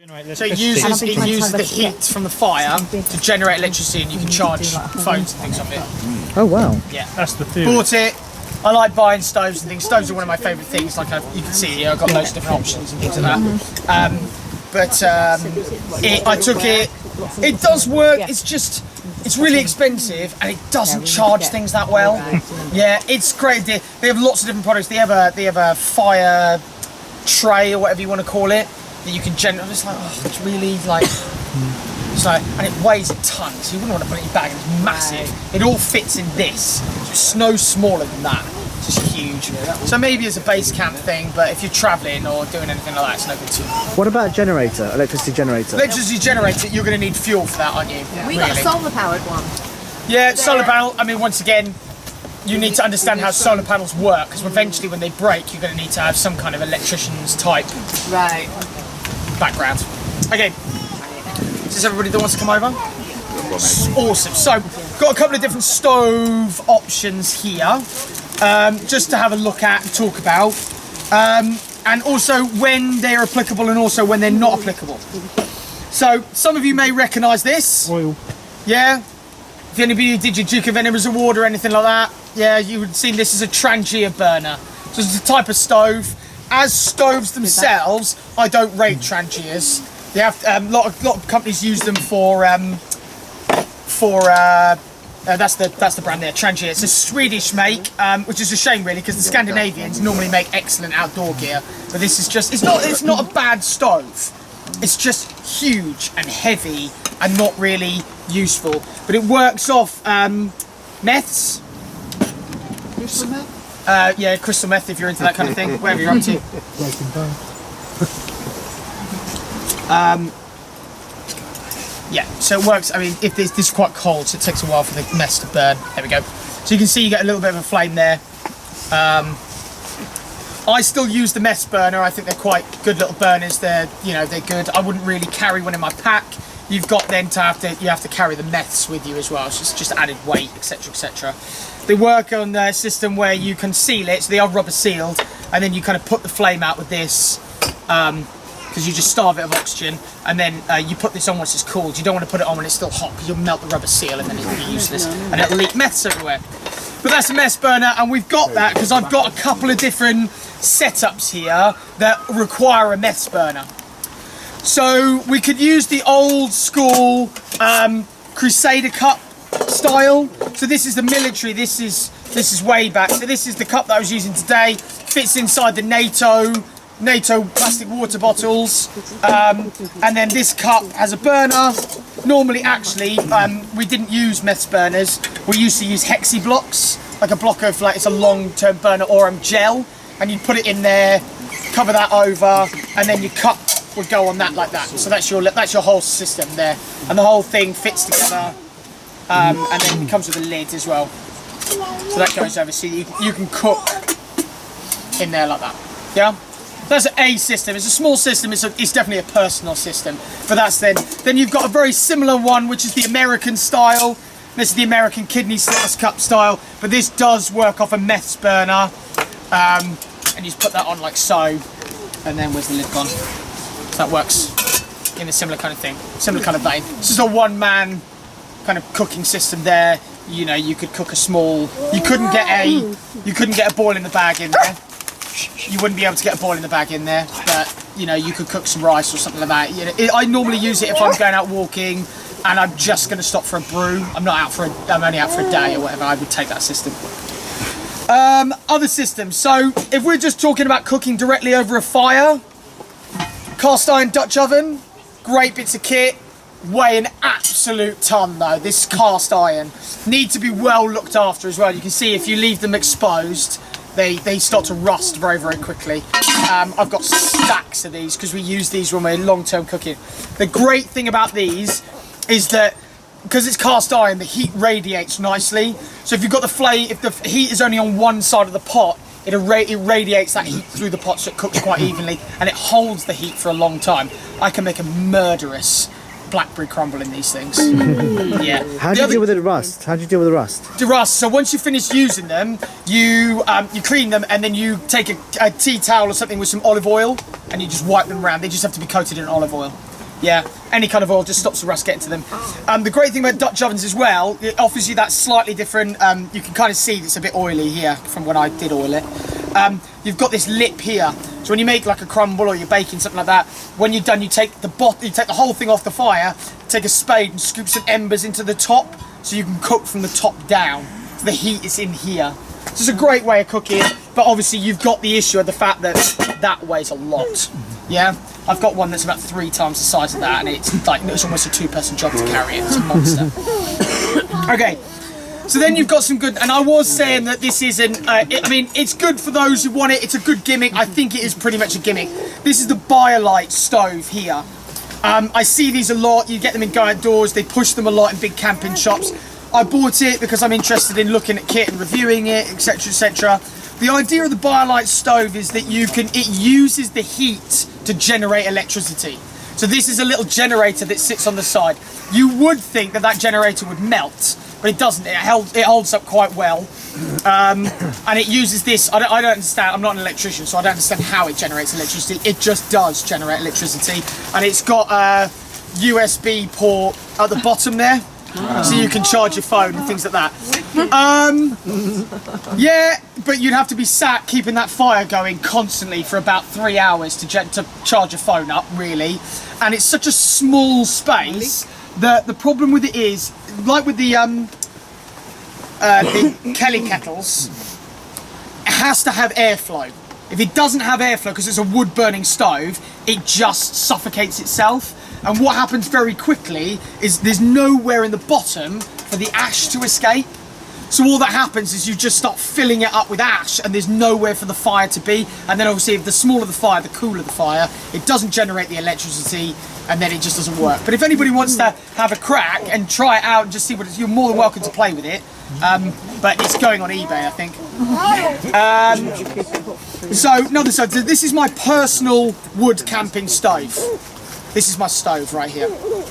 So it uses the heat from the fire to generate electricity, and you can charge phones and things off it. Oh wow! Yeah, that's the theory. Bought it. I like buying stoves and things. Stoves are one of my favourite things. Like you can see here, I've got loads of different options and things like that. I took it. It does work. It's really expensive, and it doesn't charge things that well. Yeah, it's great. They have lots of different products. They have a fire tray or whatever you want to call it that you can generate. It's like, oh, it's really like. So, and it weighs a ton, so you wouldn't want to put it in your bag, and it's massive. It all fits in this, so it's no smaller than that. It's just huge. So maybe as a base camp thing, but if you're travelling or doing anything like that, it's no good to you. What about a generator, electricity generator? Electricity generator, you're going to need fuel for that, aren't you? Yeah. We got a solar powered one. Yeah, solar panel, I mean, once again, you need to understand how solar panels work, because eventually when they break, you're going to need to have some kind of electrician's type background. Okay. Is this everybody that wants to come over? Awesome. So, got a couple of different stove options here, just to have a look at and talk about, and also when they're applicable and also when they're not applicable. So, some of you may recognise this. Oil. Yeah. If anybody did your Duke of Edinburgh's Award or anything like that, yeah, you would have seen this as a Trangia burner. So it's a type of stove. As stoves themselves, I don't rate Trangias. They have a lot of companies use them for that's the brand there, Trangia. It's a Swedish make, which is a shame really, because the Scandinavians normally make excellent outdoor gear. But this is just it's not a bad stove. It's just huge and heavy and not really useful. But it works off meths. Crystal meth? Yeah, crystal meth if you're into that kind of thing. Whatever you're up to. Yeah, so it works. I mean, if this is quite cold, so it takes a while for the mess to burn. There we go. So you can see you get a little bit of a flame there. I still use the mess burner. I think they're quite good little burners. They're good. I wouldn't really carry one in my pack. You've got then you have to carry the meths with you as well. So it's just added weight, etc., etc. They work on the system where you can seal it, so they are rubber sealed, and then you kind of put the flame out with this. Because you just starve it of oxygen, and then you put this on once it's cooled. You don't want to put it on when it's still hot, because you'll melt the rubber seal and then it'll be useless, and it'll leak meths everywhere. But that's a mess burner, and we've got that because I've got a couple of different setups here that require a mess burner. So we could use the old school Crusader cup style. So this is the military. This is way back. So this is the cup that I was using today. Fits inside the NATO plastic water bottles, and then this cup has a burner. Normally, actually, we didn't use meths burners. We used to use hexi blocks, like a block of it's a long-term burner or gel, and you put it in there, cover that over, and then your cup would go on that like that. So that's your whole system there, and the whole thing fits together, and then it comes with a lid as well. So that goes over, so you can cook in there like that. Yeah. That's a system. It's a small system. It's definitely a personal system. But that's then you've got a very similar one, which is the American style. This is the American kidney slitters cup style. But this does work off a meths burner, and you just put that on like so, and then where's the lid gone? So that works in a similar kind of thing, similar kind of vein. This is a one-man kind of cooking system there. You could cook a small. You couldn't get a boil in the bag in there. You wouldn't be able to get a boil in the bag in there, but you could cook some rice or something like that. I normally use it if I'm going out walking and I'm just going to stop for a brew. I'm only out for a day or whatever. I would take that system. Other systems. So if we're just talking about cooking directly over a fire, cast iron Dutch oven, great bits of kit. Weigh an absolute ton though. This cast iron need to be well looked after as well. You can see if you leave them exposed, they start to rust very, very quickly. I've got stacks of these because we use these when we're long-term cooking. The great thing about these is that because it's cast iron, the heat radiates nicely. So if you've got the flame, if the heat is only on one side of the pot, it radiates that heat through the pot so it cooks quite evenly, and it holds the heat for a long time. I can make a murderous blackberry crumble in these things. Yeah. How do you deal with the rust? How do you deal with the rust? The rust. So once you finish using them, you clean them, and then you take a tea towel or something with some olive oil, and you just wipe them around. They just have to be coated in olive oil. Yeah, any kind of oil just stops the rust getting to them. The great thing about Dutch ovens as well, it offers you that slightly different, you can kind of see it's a bit oily here from when I did oil it. You've got this lip here, so when you make like a crumble or you're baking something like that, when you're done you take the whole thing off the fire, take a spade and scoop some embers into the top so you can cook from the top down. So the heat is in here. So it's a great way of cooking, but obviously you've got the issue of the fact that that weighs a lot. Yeah, I've got one that's about 3 times the size of that, and it's almost a 2-person job to carry it. It's a monster. Okay, so then you've got some good, and I was saying that this isn't, I mean, it's good for those who want it. It's a good gimmick. I think it is pretty much a gimmick. This is the Biolite Stove here. I see these a lot. You get them in Go Outdoors. They push them a lot in big camping shops. I bought it because I'm interested in looking at kit and reviewing it, etc, etc. The idea of the Biolite Stove is that it uses the heat to generate electricity. So this is a little generator that sits on the side. You would think that generator would melt, but it doesn't. It holds up quite well. And it uses this, I don't understand, I'm not an electrician, so I don't understand how it generates electricity. It just does generate electricity. And it's got a USB port at the bottom there. So you can charge your phone and things like that. Yeah, but you'd have to be sat keeping that fire going constantly for about 3 hours to charge your phone up, really. And it's such a small space that the problem with it is, like with the Kelly kettles, it has to have airflow. If it doesn't have airflow, because it's a wood burning stove, it just suffocates itself. And what happens very quickly is there's nowhere in the bottom for the ash to escape. So all that happens is you just start filling it up with ash and there's nowhere for the fire to be. And then obviously if the smaller the fire, the cooler the fire, it doesn't generate the electricity and then it just doesn't work. But if anybody wants to have a crack and try it out and just see what it is, you're more than welcome to play with it. But it's going on eBay, I think. So this is my personal wood camping stove. This is my stove right here. Oh,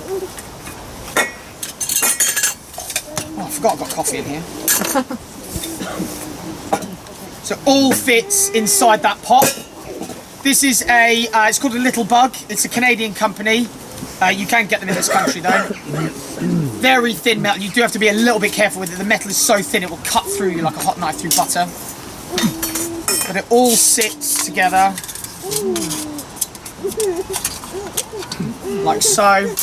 I forgot I've got coffee in here. So all fits inside that pot. This is it's called a Little Bug. It's a Canadian company. You can get them in this country though. Very thin metal. You do have to be a little bit careful with it. The metal is so thin it will cut through you like a hot knife through butter. But it all sits together. Like so,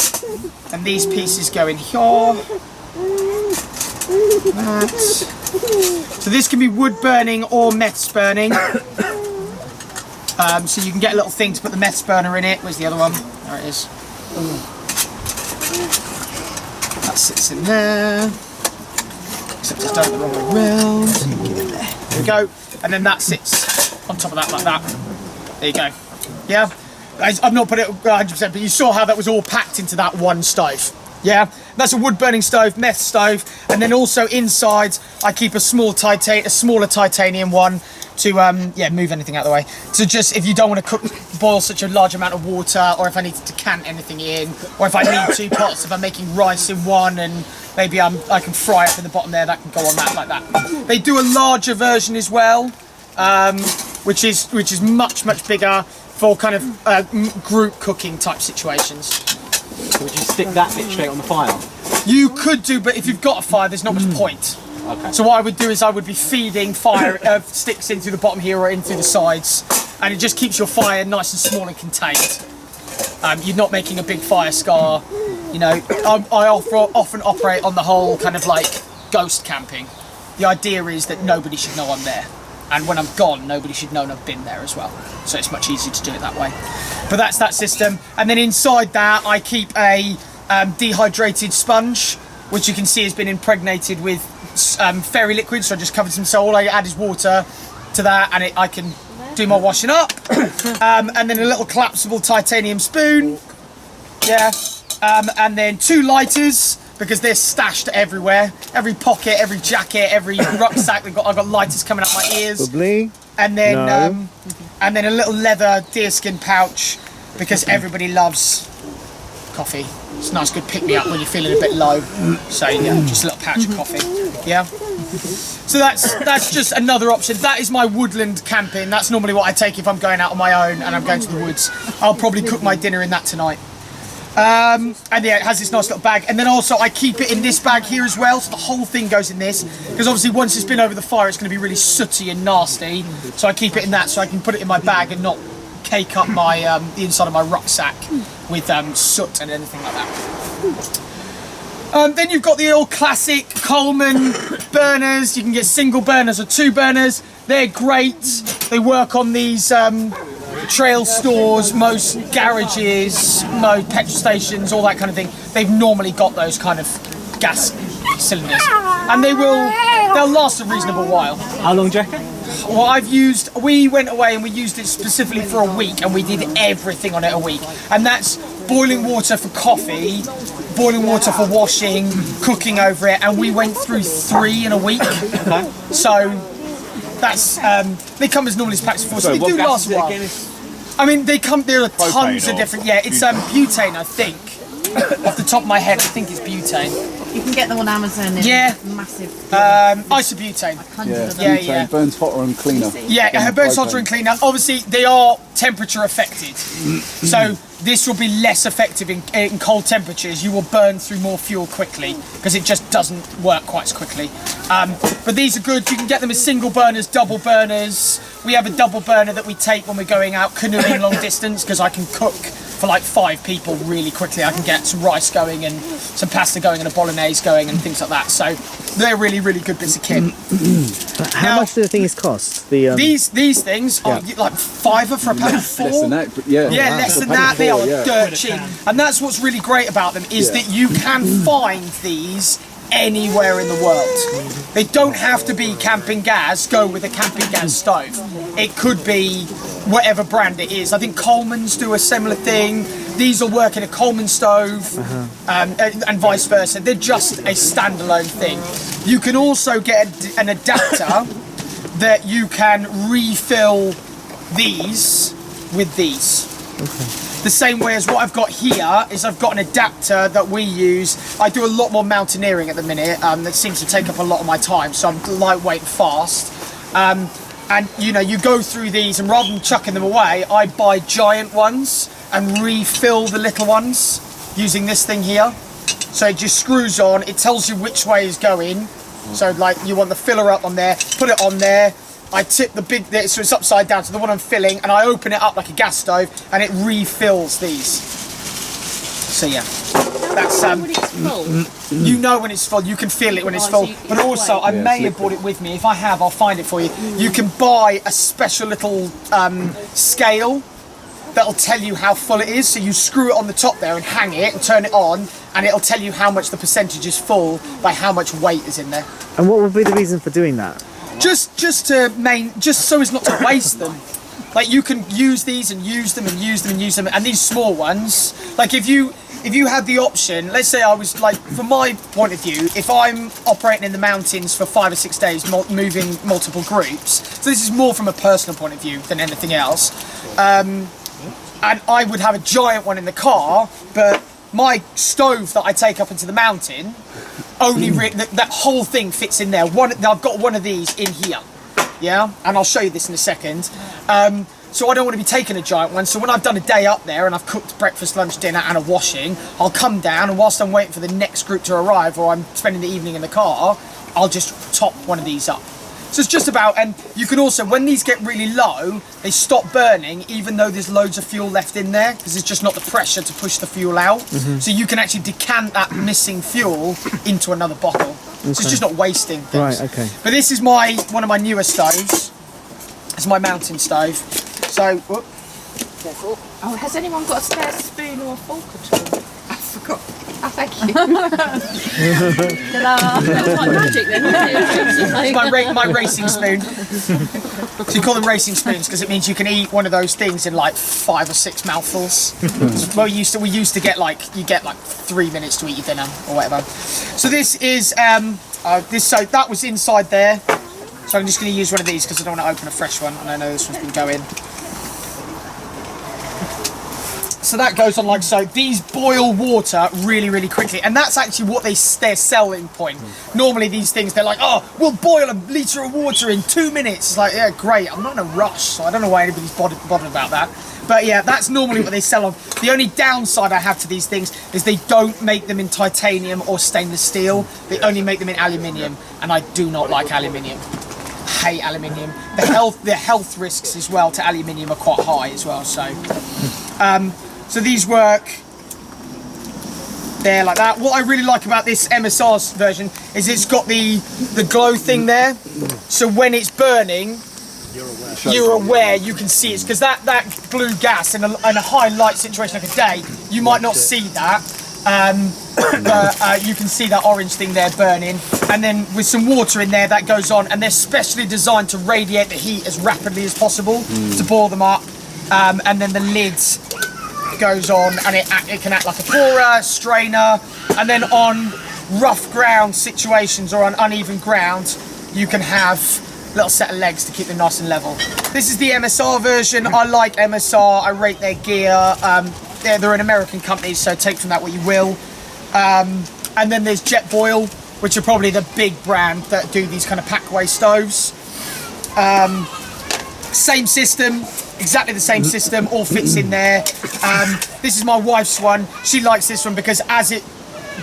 and these pieces go in here. That. So this can be wood burning or meths burning. So you can get a little thing to put the meths burner in it. Where's the other one? There it is. That sits in there. Except it's done the wrong way around. There we go. And then that sits on top of that like that. There you go. Yeah. I've not put it 100%, but you saw how that was all packed into that one stove. Yeah, that's a wood burning stove, meth stove, and then also inside I keep a smaller titanium one to move anything out of the way. So just if you don't want to boil such a large amount of water, or if I need to decant anything in, or if I need 2 pots, if I'm making rice in one and maybe I can fry up in the bottom there, that can go on that like that. They do a larger version as well, which is much bigger for kind of group cooking type situations. So would you stick that bit straight on the fire? You could do, but if you've got a fire, there's not much point. Okay. So what I would do is I would be feeding fire sticks in through the bottom here or in through the sides, and it just keeps your fire nice and small and contained. You're not making a big fire scar. You know, I often operate on the whole kind of like ghost camping. The idea is that nobody should know I'm there. And when I'm gone, nobody should know I've been there as well. So it's much easier to do it that way. But that's that system. And then inside that, I keep a dehydrated sponge, which you can see has been impregnated with fairy liquid. So I just covered some, so all I add is water to that, and I can do my washing up. And then a little collapsible titanium spoon. Yeah. And then 2 lighters, because they're stashed everywhere. Every pocket, every jacket, every rucksack. I've got lighters coming up my ears. Bubbly. And then No. and then a little leather deerskin pouch, because everybody loves coffee. It's a nice good pick me up when you're feeling a bit low. So yeah, just a little pouch of coffee. Yeah. So that's just another option. That is my woodland camping. That's normally what I take if I'm going out on my own and I'm going to the woods. I'll probably cook my dinner in that tonight. And yeah, it has this nice little bag. And then also I keep it in this bag here as well, so the whole thing goes in this. Because obviously once it's been over the fire, it's going to be really sooty and nasty. So I keep it in that so I can put it in my bag and not cake up my the inside of my rucksack with soot and anything like that. Then you've got the old classic Coleman burners. You can get single burners or 2 burners. They're great. They work on these trail stores, most garages, most petrol stations, all that kind of thing. They've normally got those kind of gas cylinders, and they'll last a reasonable while. How long do you reckon? Well, we went away and we used it specifically for a week, and we did everything on it a week. And that's boiling water for coffee, boiling water for washing, cooking over it, and we went through 3 in a week. Okay. So that's they come as normally as packs of 4, so they do last a while. I mean, there are tons of different. Yeah, it's butane, I think. Off the top of my head, I think it's butane. You can get them on Amazon in massive. Isobutane. Butane burns hotter and cleaner. Yeah, it burns hotter and cleaner. Obviously, they are temperature affected. So this will be less effective in cold temperatures. You will burn through more fuel quickly because it just doesn't work quite as quickly. But these are good. You can get them as single burners, double burners. We have a double burner that we take when we're going out canoeing long distance because I can cook for like 5 people really quickly. I can get some rice going and some pasta going and a bolognese going and things like that. So they're really, really good bits of kit. How much do the things cost? These things are like £5 for a pack of 4. Less than that, but yeah. Yeah, less than that. They are dirt cheap. And that's what's really great about them is that you can find these anywhere in the world. They don't have to be camping gas. Go with a camping gas stove. It could be whatever brand it is. I think Coleman's do a similar thing. These will work in a Coleman stove, and vice versa. They're just a standalone thing. You can also get an adapter that you can refill these with these. The same way as what I've got here is I've got an adapter that we use. I do a lot more mountaineering at the minute. That seems to take up a lot of my time, so I'm lightweight and fast. And you know, you go through these, and rather than chucking them away, I buy giant ones and refill the little ones using this thing here. So it just screws on. It tells you which way is going. So like you want the filler up on there, put it on there. I tip the big, so it's upside down to the one I'm filling, and I open it up like a gas stove, and it refills these. So yeah, that's When it's full. you know when it's full. You can feel it when it's full. But also, I may have brought it with me. If I have, I'll find it for you. You can buy a special little scale that'll tell you how full it is. So you screw it on the top there and hang it and turn it on, and it'll tell you how much the percentage is full by how much weight is in there. And what would be the reason for doing that? Just so as not to waste them. Like you can use these and use them and use them and use them, and these small ones, like if you had the option, let's say I was like, from my point of view, if I'm operating in the mountains for 5 or 6 days, moving multiple groups, so this is more from a personal point of view than anything else, and I would have a giant one in the car, but my stove that I take up into the mountain, only that whole thing fits in there. I've got one of these in here, yeah, and I'll show you this in a second. So I don't want to be taking a giant one. So when I've done a day up there and I've cooked breakfast, lunch, dinner, and a washing, I'll come down, and whilst I'm waiting for the next group to arrive, or I'm spending the evening in the car, I'll just top one of these up. So it's just about, and you can also, when these get really low, they stop burning even though there's loads of fuel left in there, because it's just not the pressure to push the fuel out. So you can actually decant that missing fuel into another bottle. So it's just not wasting things. Right, okay. But this is one of my newer stoves. It's my mountain stove. So, whoop, careful. Oh, has anyone got a spare spoon or a fork at all? I forgot. Oh, thank you. That was like magic then, wasn't it? It's my racing spoon. So you call them racing spoons because it means you can eat one of those things in like 5 or 6 mouthfuls. Well, we used to get like 3 minutes to eat your dinner or whatever. So this is so that was inside there. So I'm just going to use one of these because I don't want to open a fresh one, and I know this one's been going. So that goes on like so. These boil water really, really quickly, and that's actually what their selling point. Normally these things, they're like, oh, we'll boil a litre of water in 2 minutes. It's like, yeah, great. I'm not in a rush, so I don't know why anybody's bothered about that. But yeah, that's normally what they sell on. The only downside I have to these things is they don't make them in titanium or stainless steel. They only make them in aluminium, and I do not like aluminium. I hate aluminium. The health risks as well to aluminium are quite high as well. So these work there like that. What I really like about this MSR's version is it's got the glow thing there. So when it's burning, you're aware, you can see it, because that blue gas in a high light situation like a day, you might not see that, but you can see that orange thing there burning, and then with some water in there that goes on, and they're specially designed to radiate the heat as rapidly as possible to boil them up, and then the lid goes on, and it can act like a pourer, strainer, and then on rough ground situations or on uneven ground, you can have little set of legs to keep them nice and level. This is the MSR version. I like MSR. I rate their gear. They're an American company, so take from that what you will. And then there's Jetboil, which are probably the big brand that do these kind of packaway stoves. Same system, exactly the same system, all fits in there. This is my wife's one. She likes this one because as it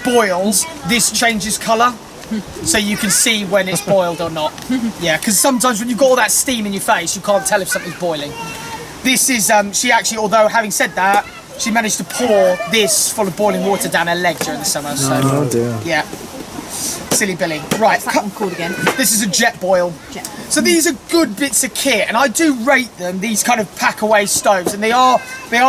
boils, this changes colour. So you can see when it's boiled or not. Yeah, because sometimes when you've got all that steam in your face, you can't tell if something's boiling. This is, she actually, although having said that, she managed to pour this full of boiling water down her leg during the summer. So, Oh dear. yeah. Silly Billy. Right. What's that one called again? This is a Jetboil. So these are good bits of kit, and I do rate them, these kind of pack-away stoves, and they are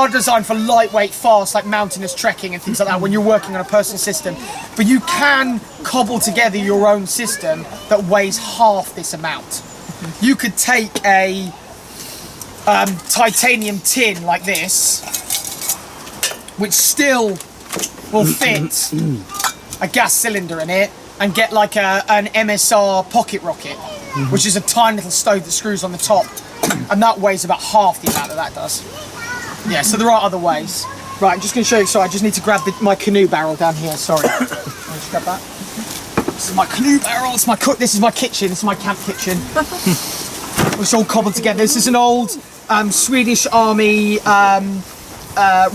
designed for lightweight, fast, like mountainous trekking and things like that when you're working on a personal system. But you can cobble together your own system that weighs half this amount. You could take a titanium tin like this, which still will fit a gas cylinder in it, and get like an MSR pocket rocket, which is a tiny little stove that screws on the top, and that weighs about half the amount that does. Yeah, so there are other ways. Right, I'm just going to show you. Sorry, I just need to grab my canoe barrel down here. Sorry. I'll just grab that. This is my canoe barrel. It's my cook. This is my kitchen. This is my camp kitchen. It's all cobbled together. This is an old Swedish Army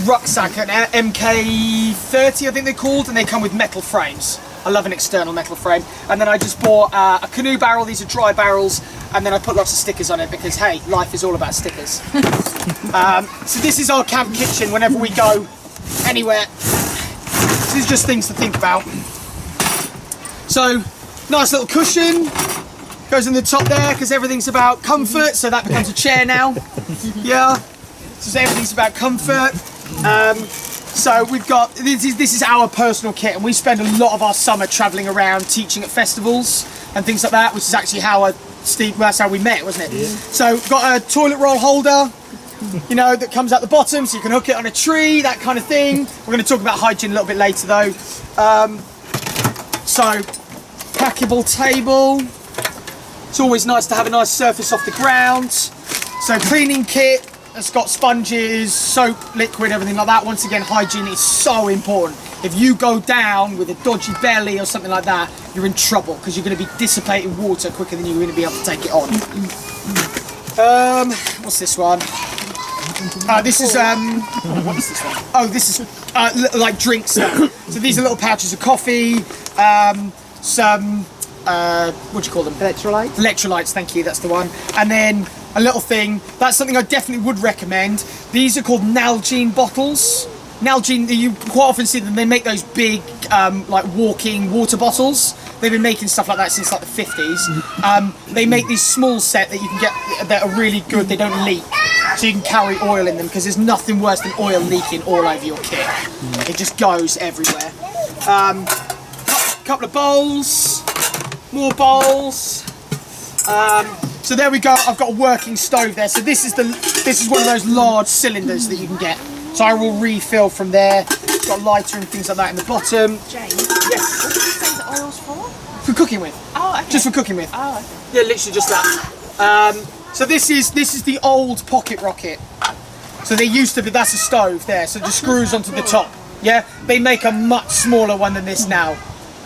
rucksack, an MK30, I think they're called, and they come with metal frames. I love an external metal frame. And then I just bought a canoe barrel. These are dry barrels, and then I put lots of stickers on it because, hey, life is all about stickers. So this is our camp kitchen whenever we go anywhere. This is just things to think about. So, nice little cushion. Goes in the top there because everything's about comfort, so that becomes a chair now. Yeah. So everything's about comfort. So we've got, this is our personal kit, and we spend a lot of our summer travelling around teaching at festivals and things like that, which is actually how that's how we met, wasn't it? Yeah. So we've got a toilet roll holder, you know, that comes out the bottom, so you can hook it on a tree, that kind of thing. We're going to talk about hygiene a little bit later though. So, packable table. It's always nice to have a nice surface off the ground. So cleaning kit. It's got sponges, soap, liquid, everything like that. Once again, hygiene is so important. If you go down with a dodgy belly or something like that, you're in trouble because you're going to be dissipating water quicker than you're going to be able to take it on. What's this one? This is what is this one? Oh, this is like drink stuff. So these are little pouches of coffee, some what do you call them? Electrolytes. Electrolytes, thank you, that's the one. And then a little thing, that's something I definitely would recommend. These are called Nalgene bottles. Nalgene, you quite often see them, they make those big, like walking water bottles. They've been making stuff like that since like the 50s. They make these small set that you can get that are really good, they don't leak. So you can carry oil in them, because there's nothing worse than oil leaking all over your kit. It just goes everywhere. Couple of bowls, more bowls. So there we go. I've got a working stove there. So this is one of those large cylinders that you can get. So I will refill from there. It's got lighter and things like that in the bottom. Jane. Yes. What did you say the oil's for? For cooking with. Oh, okay. Just for cooking with. Oh, okay. Yeah, literally just that. So this is the old pocket rocket. So they used to be, that's a stove there. So it just screws onto the top. Yeah. They make a much smaller one than this now.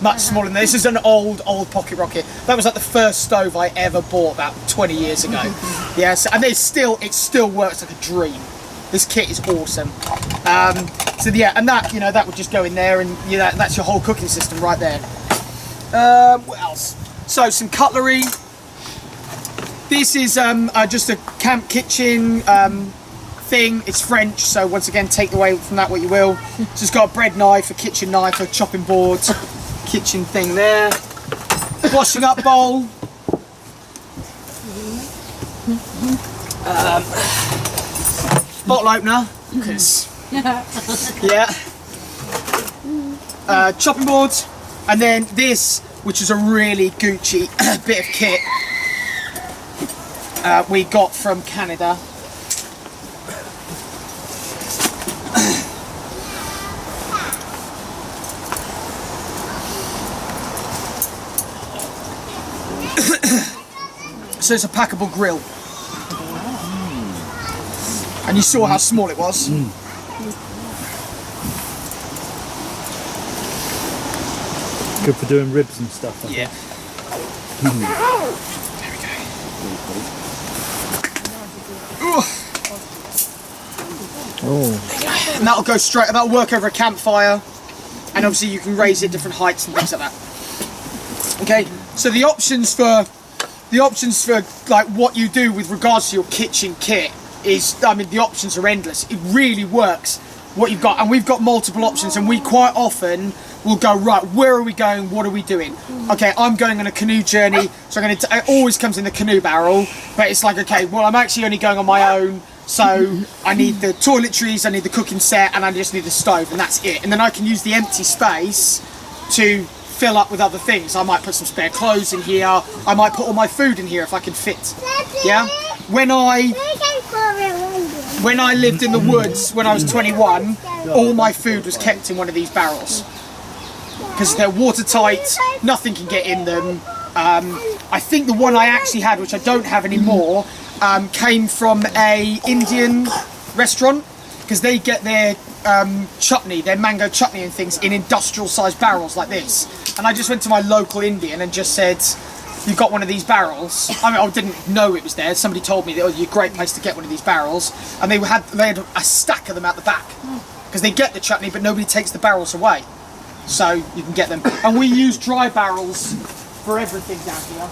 Much smaller than this. This is an old pocket rocket. That was like the first stove I ever bought about 20 years ago. Yes, and it still works like a dream. This kit is awesome. So yeah, and that, you know, that would just go in there, and you know, that's your whole cooking system right there. What else? So some cutlery. This is just a camp kitchen thing. It's French, so once again, take away from that what you will. So it's got a bread knife, a kitchen knife, a chopping board, kitchen thing there. Washing up bowl. Bottle opener, because yeah. Chopping boards, and then this, which is a really Gucci bit of kit we got from Canada. So it's a Packable Grill. And you saw how small it was. Good for doing ribs and stuff. Yeah. There we go. Oh. And that'll go straight, that'll work over a campfire. And obviously you can raise it different heights and things like that. Okay, so the options for like what you do with regards to your kitchen kit is, I mean, the options are endless. It really works what you've got, and we've got multiple options, and we quite often will go, right, where are we going, what are we doing? Okay, I'm going on a canoe journey, so I'm going to, it always comes in the canoe barrel, but it's like, okay, well, I'm actually only going on my own, so I need the toiletries, I need the cooking set, and I just need the stove, and that's it. And then I can use the empty space to fill up with other things. I might put some spare clothes in here, I might put all my food in here if I can fit. Yeah? When I lived in the woods when I was 21, all my food was kept in one of these barrels. Because they're watertight, nothing can get in them. I think the one I actually had, which I don't have anymore, came from a Indian restaurant, because they get their chutney, their mango chutney and things in industrial sized barrels like this. And I just went to my local Indian and just said, you've got one of these barrels. I mean, I didn't know it was there. Somebody told me that, oh, you're a great place to get one of these barrels. And they had a stack of them out the back. Because they get the chutney, but nobody takes the barrels away. So you can get them. And we use dry barrels for everything down here.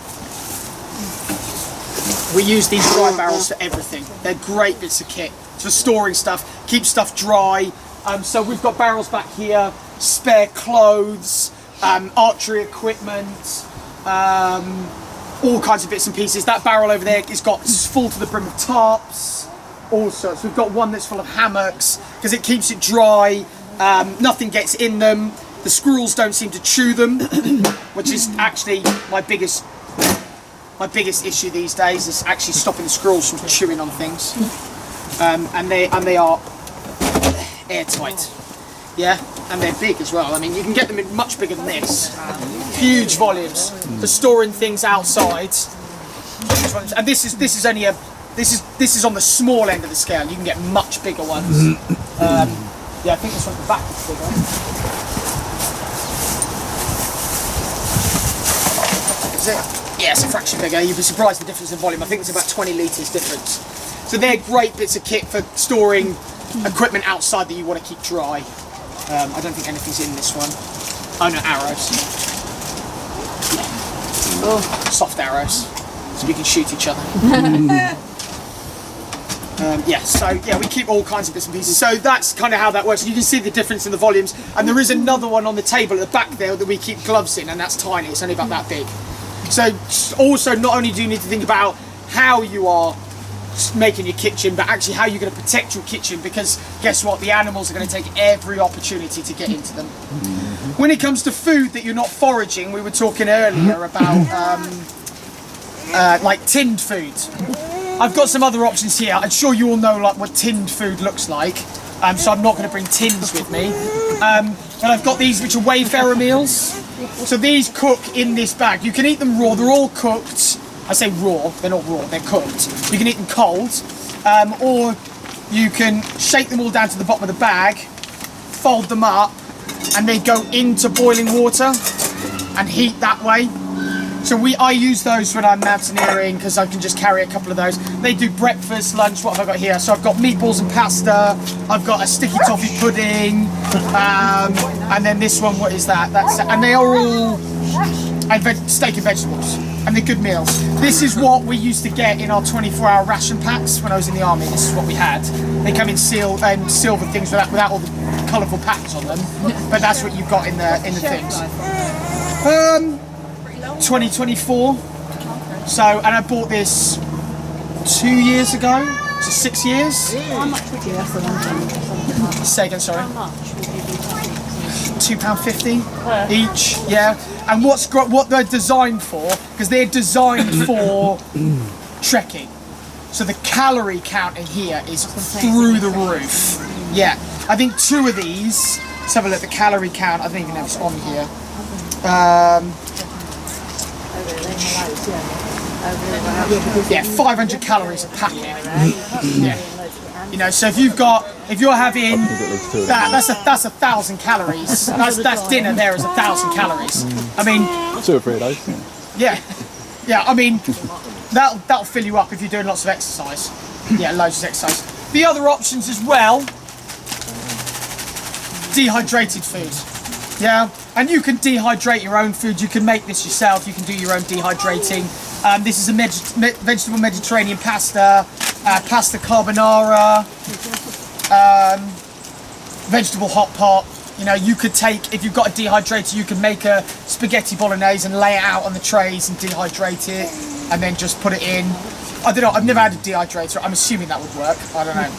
We use these dry barrels for everything. They're great bits of kit for storing stuff, keep stuff dry. So we've got barrels back here, spare clothes, archery equipment, all kinds of bits and pieces. That barrel over there is full to the brim of tarps, all sorts. We've got one that's full of hammocks because it keeps it dry. Nothing gets in them. The squirrels don't seem to chew them, which is actually my biggest issue these days, is actually stopping the squirrels from chewing on things. And they are airtight. Yeah, and they're big as well. I mean, you can get them in much bigger than this. Huge volumes for storing things outside. And this is only this is on the small end of the scale. You can get much bigger ones. Yeah, I think this one at the back is bigger. Is it? Yeah, it's a fraction bigger. You'd be surprised the difference in volume. I think it's about 20 litres difference. So they're great bits of kit for storing equipment outside that you want to keep dry. I don't think anything's in this one. Oh no, arrows. Oh, soft arrows, so we can shoot each other. We keep all kinds of bits and pieces. So that's kind of how that works. You can see the difference in the volumes. And there is another one on the table at the back there that we keep gloves in, and that's tiny. It's only about that big. So also, not only do you need to think about how you are making your kitchen, but actually how you're going to protect your kitchen, because guess what, the animals are going to take every opportunity to get into them. When it comes to food that you're not foraging, we were talking earlier about like tinned food. I've got some other options here. I'm sure you all know like what tinned food looks like, so I'm not going to bring tins with me. But I've got these which are Wayfarer meals. So these cook in this bag. You can eat them raw, they're all cooked. I say raw, they're not raw, they're cooked. You can eat them cold, or you can shake them all down to the bottom of the bag, fold them up, and they go into boiling water and heat that way. So I use those when I'm mountaineering because I can just carry a couple of those. They do breakfast, lunch. What have I got here? So I've got meatballs and pasta. I've got a sticky toffee pudding, and then this one. What is that? And they are all steak and vegetables, and they're good meals. This is what we used to get in our 24-hour ration packs when I was in the army. This is what we had. They come in sealed and silver things without all the colourful patterns on them, but that's what you've got in the things. 2024. So, and I bought this 2 years ago, so 6 years. How much would you? That's the one thing. Say again, sorry. How much would you be £2.50 each, yeah. And what they're designed for, because they're designed for trekking. So the calorie count in here is through the roof. Yeah, I think 2 of these. Let's have a look at the calorie count. I don't even know if it's on here. Yeah, 500 calories a packet. Yeah. You know, so if you're having that's 1,000 calories. That's dinner. There is 1,000 calories. I mean, 2 or 3 of those. yeah. I mean, that'll fill you up if you're doing lots of exercise. Yeah, loads of exercise. The other options as well. Dehydrated food. Yeah, and you can dehydrate your own food. You can make this yourself. You can do your own dehydrating. This is a vegetable Mediterranean pasta, pasta carbonara, vegetable hot pot. You know, you could take, if you've got a dehydrator, you can make a spaghetti bolognese and lay it out on the trays and dehydrate it, and then just put it in. I don't know. I've never had a dehydrator. I'm assuming that would work. I don't know.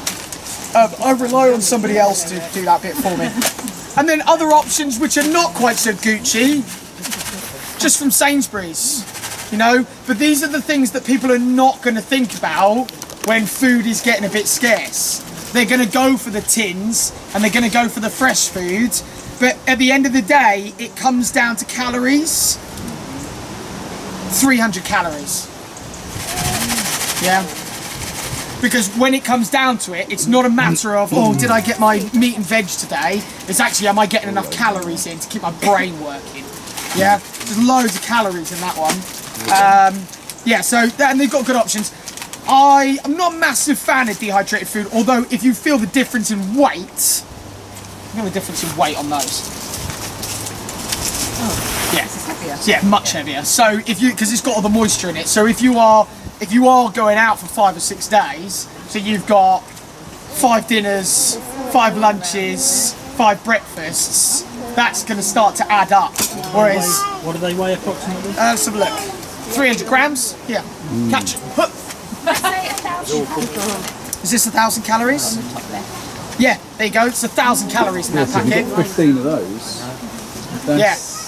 I rely on somebody else to do that bit for me. And then other options which are not quite so Gucci, just from Sainsbury's, you know. But these are the things that people are not going to think about when food is getting a bit scarce. They're going to go for the tins and they're going to go for the fresh food. But at the end of the day, it comes down to calories. 300 calories. Yeah. Because when it comes down to it, it's not a matter of, oh, did I get my meat and veg today? It's actually, am I getting enough calories in to keep my brain working? Yeah, there's loads of calories in that one. Yeah, so, and they've got good options. I'm not a massive fan of dehydrated food, although if you feel the difference in weight, feel the difference in weight on those. Yeah, much heavier. So because it's got all the moisture in it, so if you are going out for 5 or 6 days, so you've got 5 dinners, 5 lunches, 5 breakfasts, that's going to start to add up. Whereas, what do they weigh approximately? let's have a look. 300 grams. Yeah. Catch it. Hup. Is this 1,000 calories? Yeah, there you go. It's 1,000 calories in that So if you packet. get 15 of those, that's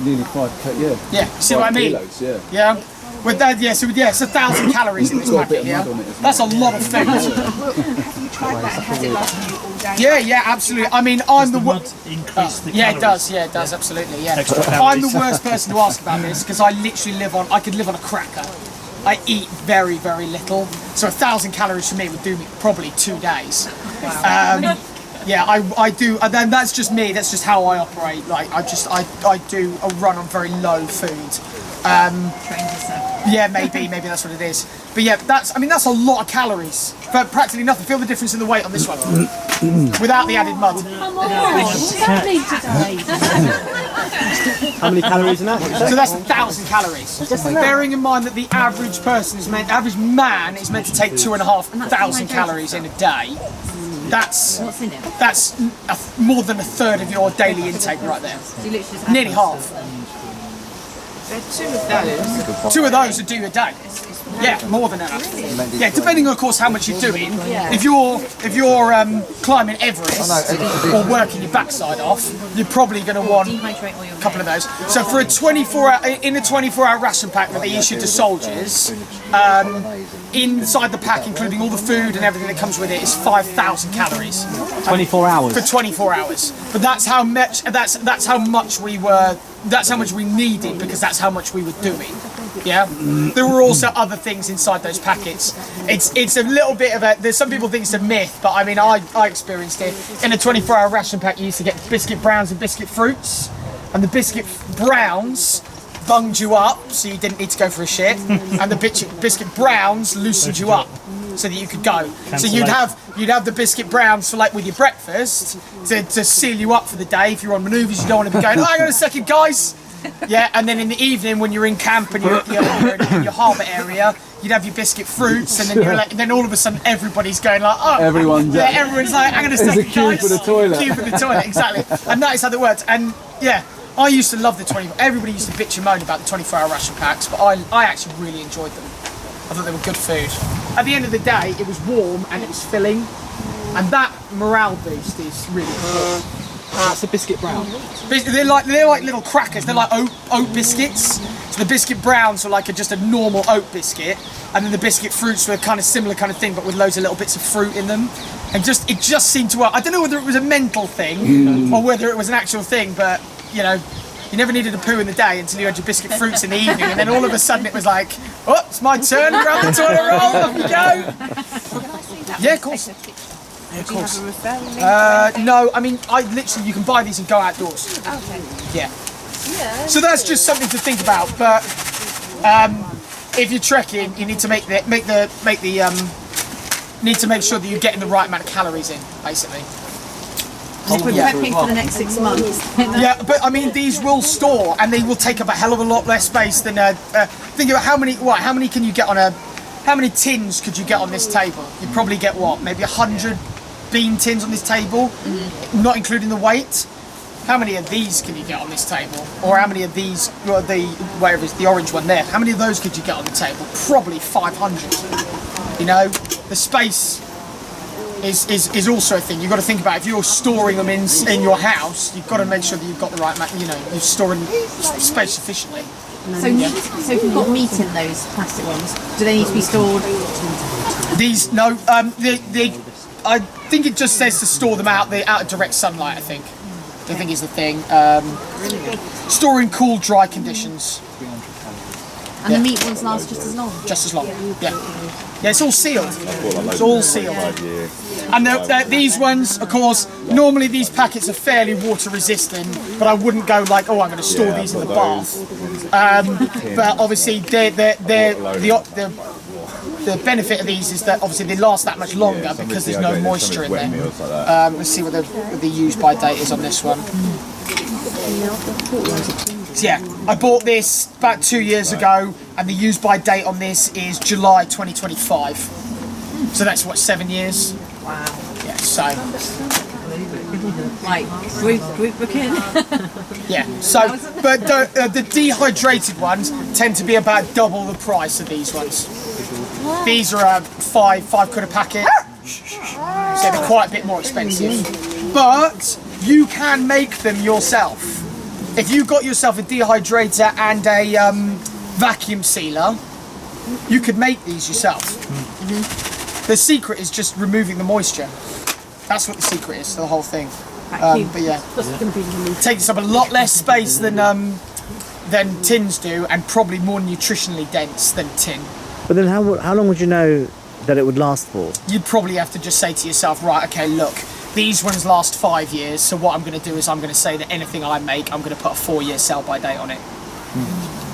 nearly 5 yeah. Yeah, see what I mean? Kilos, yeah. Yeah. With that, yeah, so it's 1,000 calories in this packet here. That's a lot of food. Yeah, absolutely. I mean, I'm the worst. Yeah, it does. Yeah, it does. Absolutely. Yeah. I'm the worst person to ask about this because I literally I could live on a cracker. I eat very, very little. So 1,000 calories for me would do me probably 2 days. Yeah, I do. And then that's just me. That's just how I operate. Like I do a run on very low food. Yeah, maybe that's what it is. But yeah, that's a lot of calories for practically nothing. Feel the difference in the weight on this one without the added mud. Come on, what's happening today? How many calories in that? So that's 1,000 calories. Bearing in mind that the average man is meant to take 2,500 calories in a day. That's more than a third of your daily intake right there. Nearly half. 2 of those would do a day. Yeah, more than enough. Yeah, depending on, of course, how much you're doing. If you're climbing Everest or working your backside off, you're probably going to want a couple of those. So for a 24-hour ration pack that they issue to soldiers, inside the pack, including all the food and everything that comes with it, is 5,000 calories. 24 hours. For 24 hours. But that's how much. That's how much we were. That's how much we needed because that's how much we were doing. Yeah. There were also other things inside those packets. It's a little bit of a. There's some people think it's a myth, but I mean I experienced it. In a 24-hour ration pack, you used to get biscuit browns and biscuit fruits, and the biscuit browns bunged you up so you didn't need to go for a shit, and the biscuit browns loosened you up so that you could go. So you'd have the biscuit browns for like with your breakfast to seal you up for the day. If you're on manoeuvres, you don't want to be going, oh, hang on a second, guys. Yeah, and then in the evening when you're in camp and you're in your harbour area, you'd have your biscuit fruits, and then you're like, then all of a sudden everybody's going like, oh, Everyone's like, hang on a second, there's a queue guys. for the toilet. Queue for the toilet, exactly. And that is how that works. And yeah, I used to love the 24. Everybody used to bitch and moan about the 24-hour ration packs, but I actually really enjoyed them. I thought they were good food. At the end of the day, it was warm and it was filling, and that morale boost is really good. That's a biscuit brown. They're like little crackers. They're like oat biscuits. So the biscuit browns are like just a normal oat biscuit, and then the biscuit fruits were kind of similar kind of thing, but with loads of little bits of fruit in them. And it just seemed to work. I don't know whether it was a mental thing or whether it was an actual thing, but you know, you never needed a poo in the day until you had your biscuit fruits in the evening, and then all of a sudden it was like, oh, it's my turn. Grab the toilet roll. Off you go. Yeah, of course. Yeah, of course. Do you have a referral link? No, I mean, you can buy these and go outdoors. Okay. Yeah. So that's just something to think about. But if you're trekking, you need to make sure that you're getting the right amount of calories in, basically. If we're prepping for the next 6 months. Yeah, but I mean, these will store and they will take up a hell of a lot less space than. Think about how many can you get on a. How many tins could you get on this table? You'd probably get what? Maybe 100 bean tins on this table, not including the weight. How many of these can you get on this table? Or how many of these, whatever is the orange one there, how many of those could you get on the table? Probably 500. You know, the space is also a thing. You've got to think about if you're storing them in your house, you've got to make sure that you've got the right, you're storing space efficiently. So if you've got meat in those plastic ones, do they need to be stored? These, no, I think it just says to store them out of direct sunlight, I think is the thing. Store in cool, dry conditions. And the meat ones last just as long? Just as long, yeah. Yeah, it's all sealed. It's all sealed. And these ones, of course, normally these packets are fairly water resistant, but I wouldn't go like, oh, I'm going to store these in the bath. But obviously, the benefit of these is that obviously they last that much longer because there's no moisture in there. Let's see what the use by date is on this one. So yeah, I bought this about 2 years ago, and the use by date on this is July 2025. So that's what, 7 years? Wow. Yeah, so. Like, group booking? Yeah, so, but the dehydrated ones tend to be about double the price of these ones. What? These are £5 quid a packet, so they're quite a bit more expensive. But you can make them yourself. If you got yourself a dehydrator and a vacuum sealer, you could make these yourself. The secret is just removing the moisture. That's what the secret is to the whole thing. But yeah, it takes up a lot less space than tins do, and probably more nutritionally dense than tin. But then how long would you know that it would last for? You'd probably have to just say to yourself, right, okay, look, these ones last 5 years, so what I'm going to do is I'm going to say that anything I make, I'm going to put a 4-year sell-by date on it.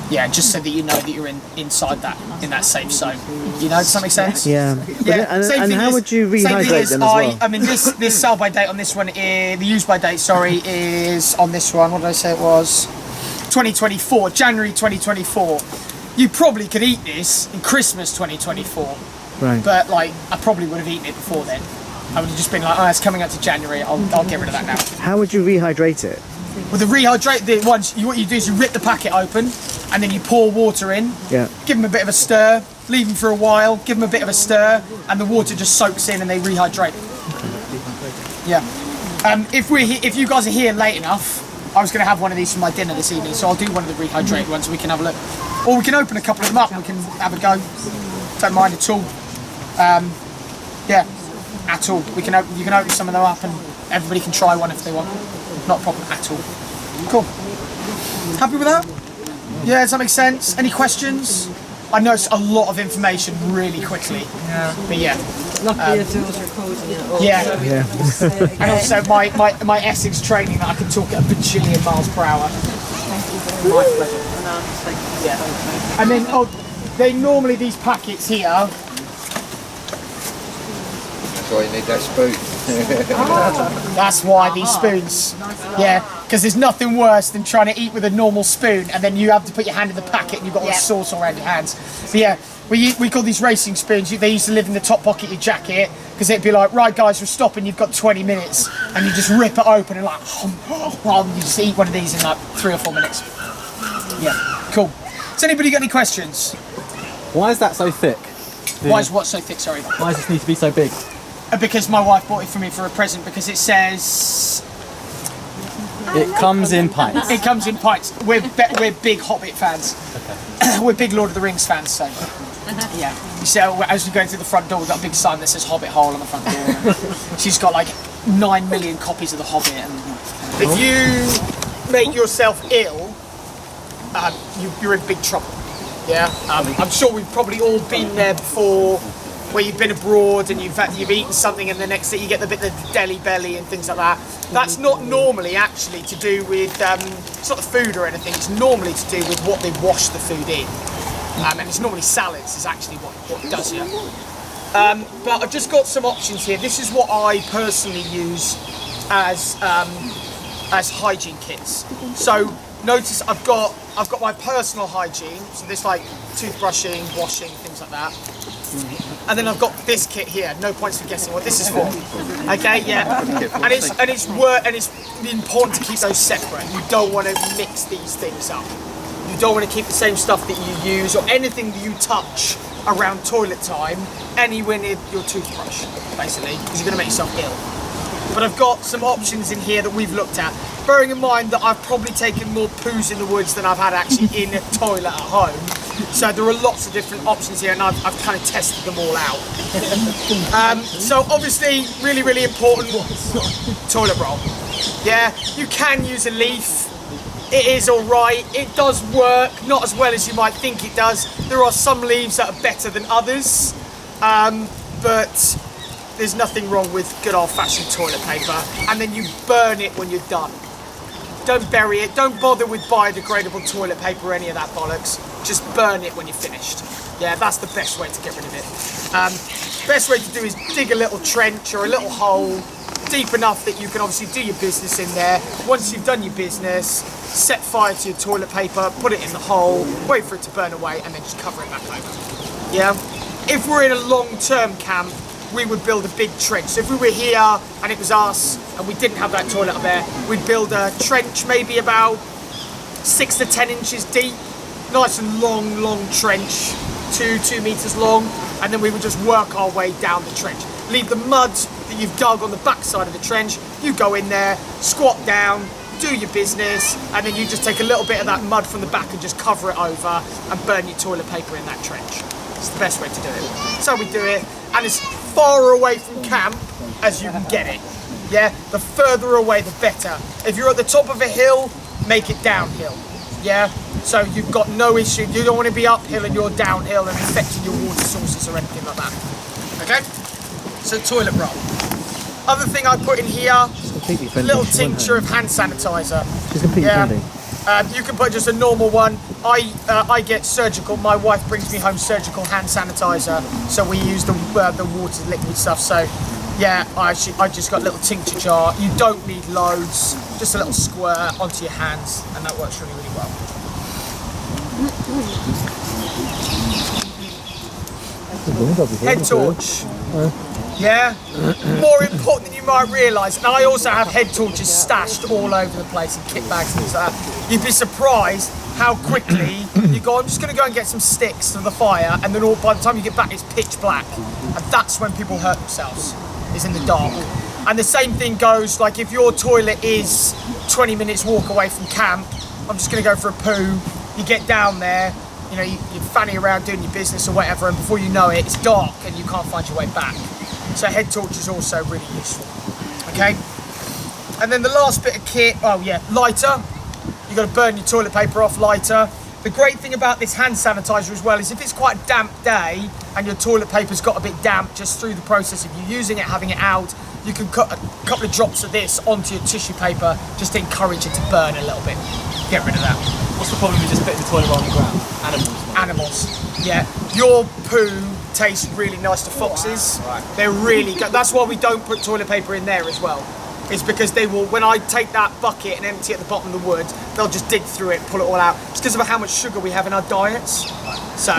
Yeah, just so that you know that you're inside that, in that safe zone. You know, does that make sense? Yeah. Yeah. And how would you rehydrate them as well? I mean, this sell-by date on this one, the use-by date, sorry, is on this one, what did I say it was? 2024, January 2024. You probably could eat this in Christmas 2024. Right. But, like, I probably would have eaten it before then. I would have just been like, oh, it's coming up to January, I'll get rid of that now. How would you rehydrate it? With the rehydrate ones, what you do is you rip the packet open and then you pour water in. Yeah. Give them a bit of a stir, leave them for a while, give them a bit of a stir, and the water just soaks in and they rehydrate. Yeah. If you guys are here late enough, I was going to have one of these for my dinner this evening, so I'll do one of the rehydrated ones so we can have a look. Or we can open a couple of them up and we can have a go. Don't mind at all. Yeah, at all. You can open some of them up and everybody can try one if they want. Not a problem at all. Cool. Happy with that? Yeah, does that make sense? Any questions? I know it's a lot of information really quickly. Yeah. But yeah. Luckily the door's recording it all. Yeah. Yeah. And also my Essex training that I can talk at a bajillion miles per hour. My pleasure. Yeah. And then, they normally, these packets here. That's why you need that spoon. That's why these spoons. Yeah, because there's nothing worse than trying to eat with a normal spoon and then you have to put your hand in the packet and you've got all the sauce all around your hands. But yeah, we call these racing spoons. They used to live in the top pocket of your jacket because it'd be like, right guys, we're stopping, you've got 20 minutes. And you just rip it open and like, you just eat one of these in like 3 or 4 minutes. Yeah, cool. Has anybody got any questions? Why is that so thick? Why is what so thick, sorry? Why does this need to be so big? Because my wife bought it for me for a present because it says... It comes in pints. It comes in pints. We're big Hobbit fans. Okay. We're big Lord of the Rings fans, so... Yeah. So as we go through the front door, we've got a big sign that says Hobbit Hole on the front door. She's got like 9 million copies of The Hobbit. And if you make yourself ill, you're in big trouble. Yeah. I'm sure we've probably all been there before, where you've been abroad and you've eaten something and the next day you get the bit of the deli belly and things like that. That's not normally actually to do with, it's not the food or anything, it's normally to do with what they wash the food in. And it's normally salads is actually what does it. But I've just got some options here. This is what I personally use as hygiene kits. So notice I've got my personal hygiene, so this like toothbrushing, washing, things like that. And then I've got this kit here. No points for guessing what this is for. Okay, yeah. And it's important to keep those separate. You don't want to mix these things up. You don't want to keep the same stuff that you use or anything that you touch around toilet time anywhere near your toothbrush, basically, because you're going to make yourself ill. But I've got some options in here that we've looked at. Bearing in mind that I've probably taken more poos in the woods than I've had actually in a toilet at home. So there are lots of different options here and I've kind of tested them all out. So obviously, really, really important, toilet roll. Yeah, you can use a leaf. It is alright, it does work, not as well as you might think it does. There are some leaves that are better than others, but there's nothing wrong with good old-fashioned toilet paper. And then you burn it when you're done. Don't bury it, don't bother with biodegradable toilet paper or any of that bollocks. Just burn it when you're finished. Yeah, that's the best way to get rid of it. Best way to do is dig a little trench or a little hole, deep enough that you can obviously do your business in there. Once you've done your business, set fire to your toilet paper, put it in the hole, wait for it to burn away, and then just cover it back over. Yeah? If we're in a long-term camp, we would build a big trench. So if we were here and it was us and we didn't have that toilet up there, we'd build a trench maybe about 6 to 10 inches deep, nice and long trench, 2 meters long, and then we would just work our way down the trench. Leave the mud that you've dug on the back side of the trench, you go in there, squat down, do your business, and then you just take a little bit of that mud from the back and just cover it over and burn your toilet paper in that trench. It's the best way to do it. So we do it, and as far away from camp as you can get it. Yeah, the further away the better. If you're at the top of a hill, make it downhill. Yeah, so you've got no issue. You don't want to be uphill and you're downhill and affecting your water sources or anything like that. Okay, so toilet roll. Other thing I put in here, a little tincture of hand sanitizer. She's completely friendly. You can put just a normal one. I get surgical. My wife brings me home surgical hand sanitizer, so we use the water liquid stuff. So yeah, I just got a little tincture jar. You don't need loads, just a little squirt onto your hands, and that works really, really well. Head torch. Yeah, more important than you might realise. And I also have head torches stashed all over the place in kit bags and things like that. You'd be surprised how quickly you go, I'm just going to go and get some sticks for the fire, and then by the time you get back it's pitch black. And that's when people hurt themselves, is in the dark. And the same thing goes, like if your toilet is 20 minutes walk away from camp, I'm just going to go for a poo, you get down there, you know, you're fanning around doing your business or whatever, and before you know it, it's dark and you can't find your way back. So head torch is also really useful. Okay? And then the last bit of kit, oh yeah, lighter. You've got to burn your toilet paper off, lighter. The great thing about this hand sanitizer as well is if it's quite a damp day and your toilet paper's got a bit damp just through the process of you using it, having it out, you can cut a couple of drops of this onto your tissue paper just to encourage it to burn a little bit. get rid of that. What's the problem with just putting the toilet roll on the ground? Animals. Yeah. Your poo tastes really nice to foxes. They're really good. That's why we don't put toilet paper in there as well. It's because they will, when I take that bucket and empty it at the bottom of the wood, they'll just dig through it, pull it all out. It's because of how much sugar we have in our diets. So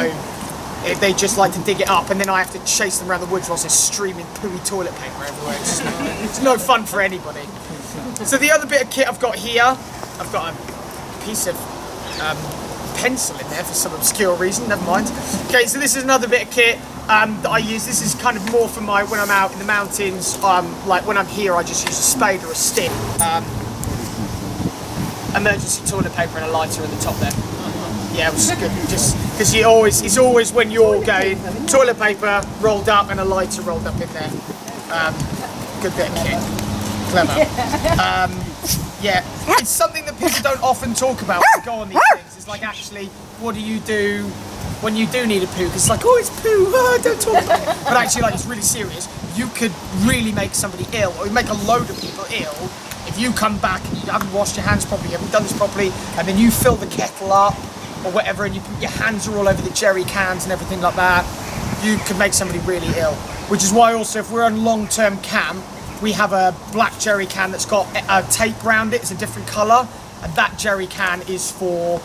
they just like to dig it up, and then I have to chase them around the woods whilst they're streaming pooey toilet paper everywhere. It's no fun for anybody. So the other bit of kit I've got here, I've got a piece of pencil in there for some obscure reason, never mind. Okay, so this is another bit of kit that I use. This is kind of more for when I'm out in the mountains. Like when I'm here, I just use a spade or a stick. Emergency toilet paper and a lighter at the top there. Yeah, which is good, just because it's always when you're going, toilet paper rolled up and a lighter rolled up in there. Good bit of kit. Clever. Yeah, it's something that people don't often talk about when they go on these things. It's like, actually, what do you do when you do need a poo? Because it's like, oh, it's poo, oh, don't talk about it. But actually, like, it's really serious. You could really make somebody ill, or you make a load of people ill, if you come back and you haven't washed your hands properly, you haven't done this properly, and then you fill the kettle up, or whatever, and your hands are all over the jerry cans and everything like that, you could make somebody really ill. Which is why also, if we're on long-term camp, we have a black jerry can that's got a tape around it. It's a different colour, and that jerry can is for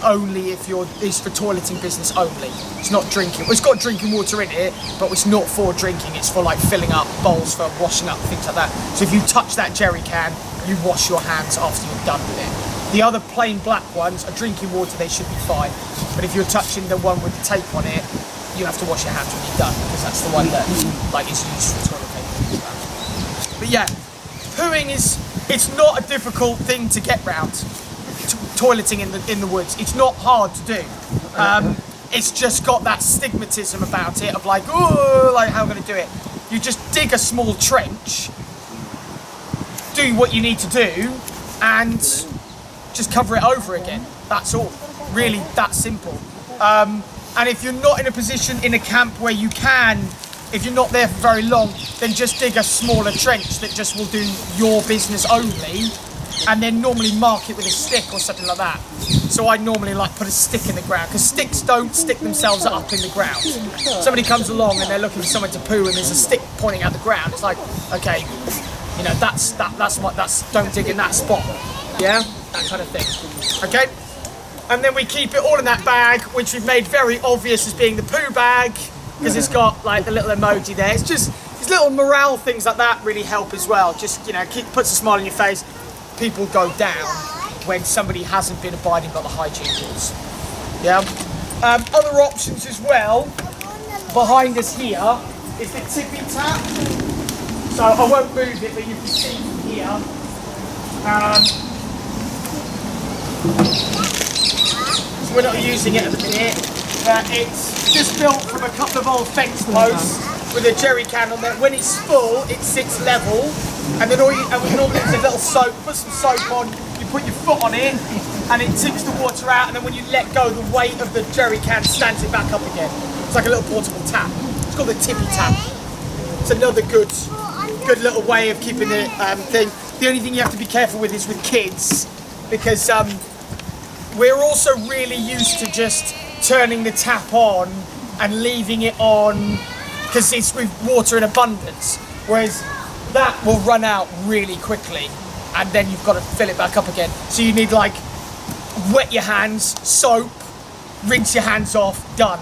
only if is for toileting business only. It's not drinking. Well, it's got drinking water in it, but it's not for drinking. It's for like filling up bowls for washing up, things like that. So if you touch that jerry can, you wash your hands after you're done with it. The other plain black ones are drinking water. They should be fine. But if you're touching the one with the tape on it, you have to wash your hands when you're done, because that's the one that like is used for toilet paper. But yeah, pooing it's not a difficult thing to get round. Toileting in the woods, it's not hard to do. It's just got that stigmatism about it of like, oh, like how am I going to do it? You just dig a small trench, do what you need to do, and just cover it over again. That's all. Really, that simple. And if you're not in a position in a camp where you can, if you're not there for very long, then just dig a smaller trench that just will do your business only, and then normally mark it with a stick or something like that. So I normally like put a stick in the ground, because sticks don't stick themselves up in the ground. Somebody comes along and they're looking for somewhere to poo and there's a stick pointing at the ground. It's like, okay, you know, that's don't dig in that spot. Yeah, that kind of thing. Okay, and then we keep it all in that bag, which we've made very obvious as being the poo bag, because it's got like the little emoji there. It's just these little morale things like that really help as well. Just, you know, puts a smile on your face. People go down when somebody hasn't been abiding by the hygiene rules. Yeah. Other options as well. Behind us here is the tippy tap. So I won't move it, but you can see from here. So we're not using it at the minute. It's just built from a couple of old fence posts with a jerry can on there. When it's full, it sits level, and then we normally use a little soap. Put some soap on. You put your foot on it, and it tips the water out. And then when you let go, the weight of the jerry can stands it back up again. It's like a little portable tap. It's called the tippy tap. It's another good little way of keeping the thing. The only thing you have to be careful with is with kids, because we're also really used to just turning the tap on and leaving it on because it's with water in abundance, whereas that will run out really quickly and then you've got to fill it back up again. So you need like wet your hands, soap, rinse your hands off, done.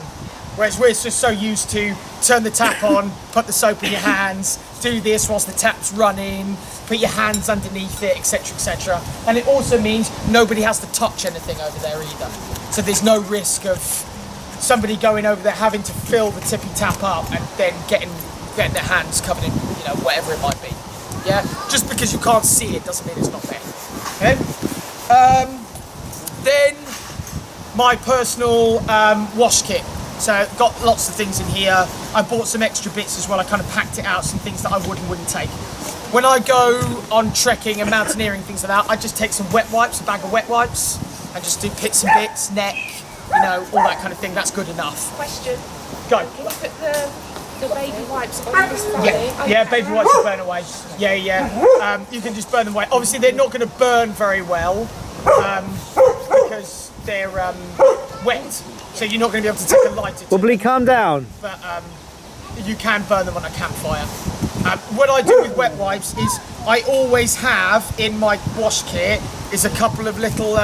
Whereas we're just so used to turn the tap on, put the soap in your hands, do this whilst the tap's running, put your hands underneath it, etc, etc. And it also means nobody has to touch anything over there either. So there's no risk of somebody going over there having to fill the tippy tap up and then getting their hands covered in, you know, whatever it might be. Yeah? Just because you can't see it doesn't mean it's not there. Okay? Then my personal wash kit. So I've got lots of things in here. I bought some extra bits as well. I kind of packed it out, some things that I wouldn't take. When I go on trekking and mountaineering, things like that, I just take some wet wipes, a bag of wet wipes, and just do bits and bits, neck, you know, all that kind of thing. That's good enough. Question. Go. Can you put the baby wipes on this one? Yeah, baby wipes will burn away. Yeah. You can just burn them away. Obviously, they're not going to burn very well because they're wet, so you're not going to be able to take a lighter to Wobbly, calm down. but you can burn them on a campfire. What I do with wet wipes is I always have in my wash kit is a couple of little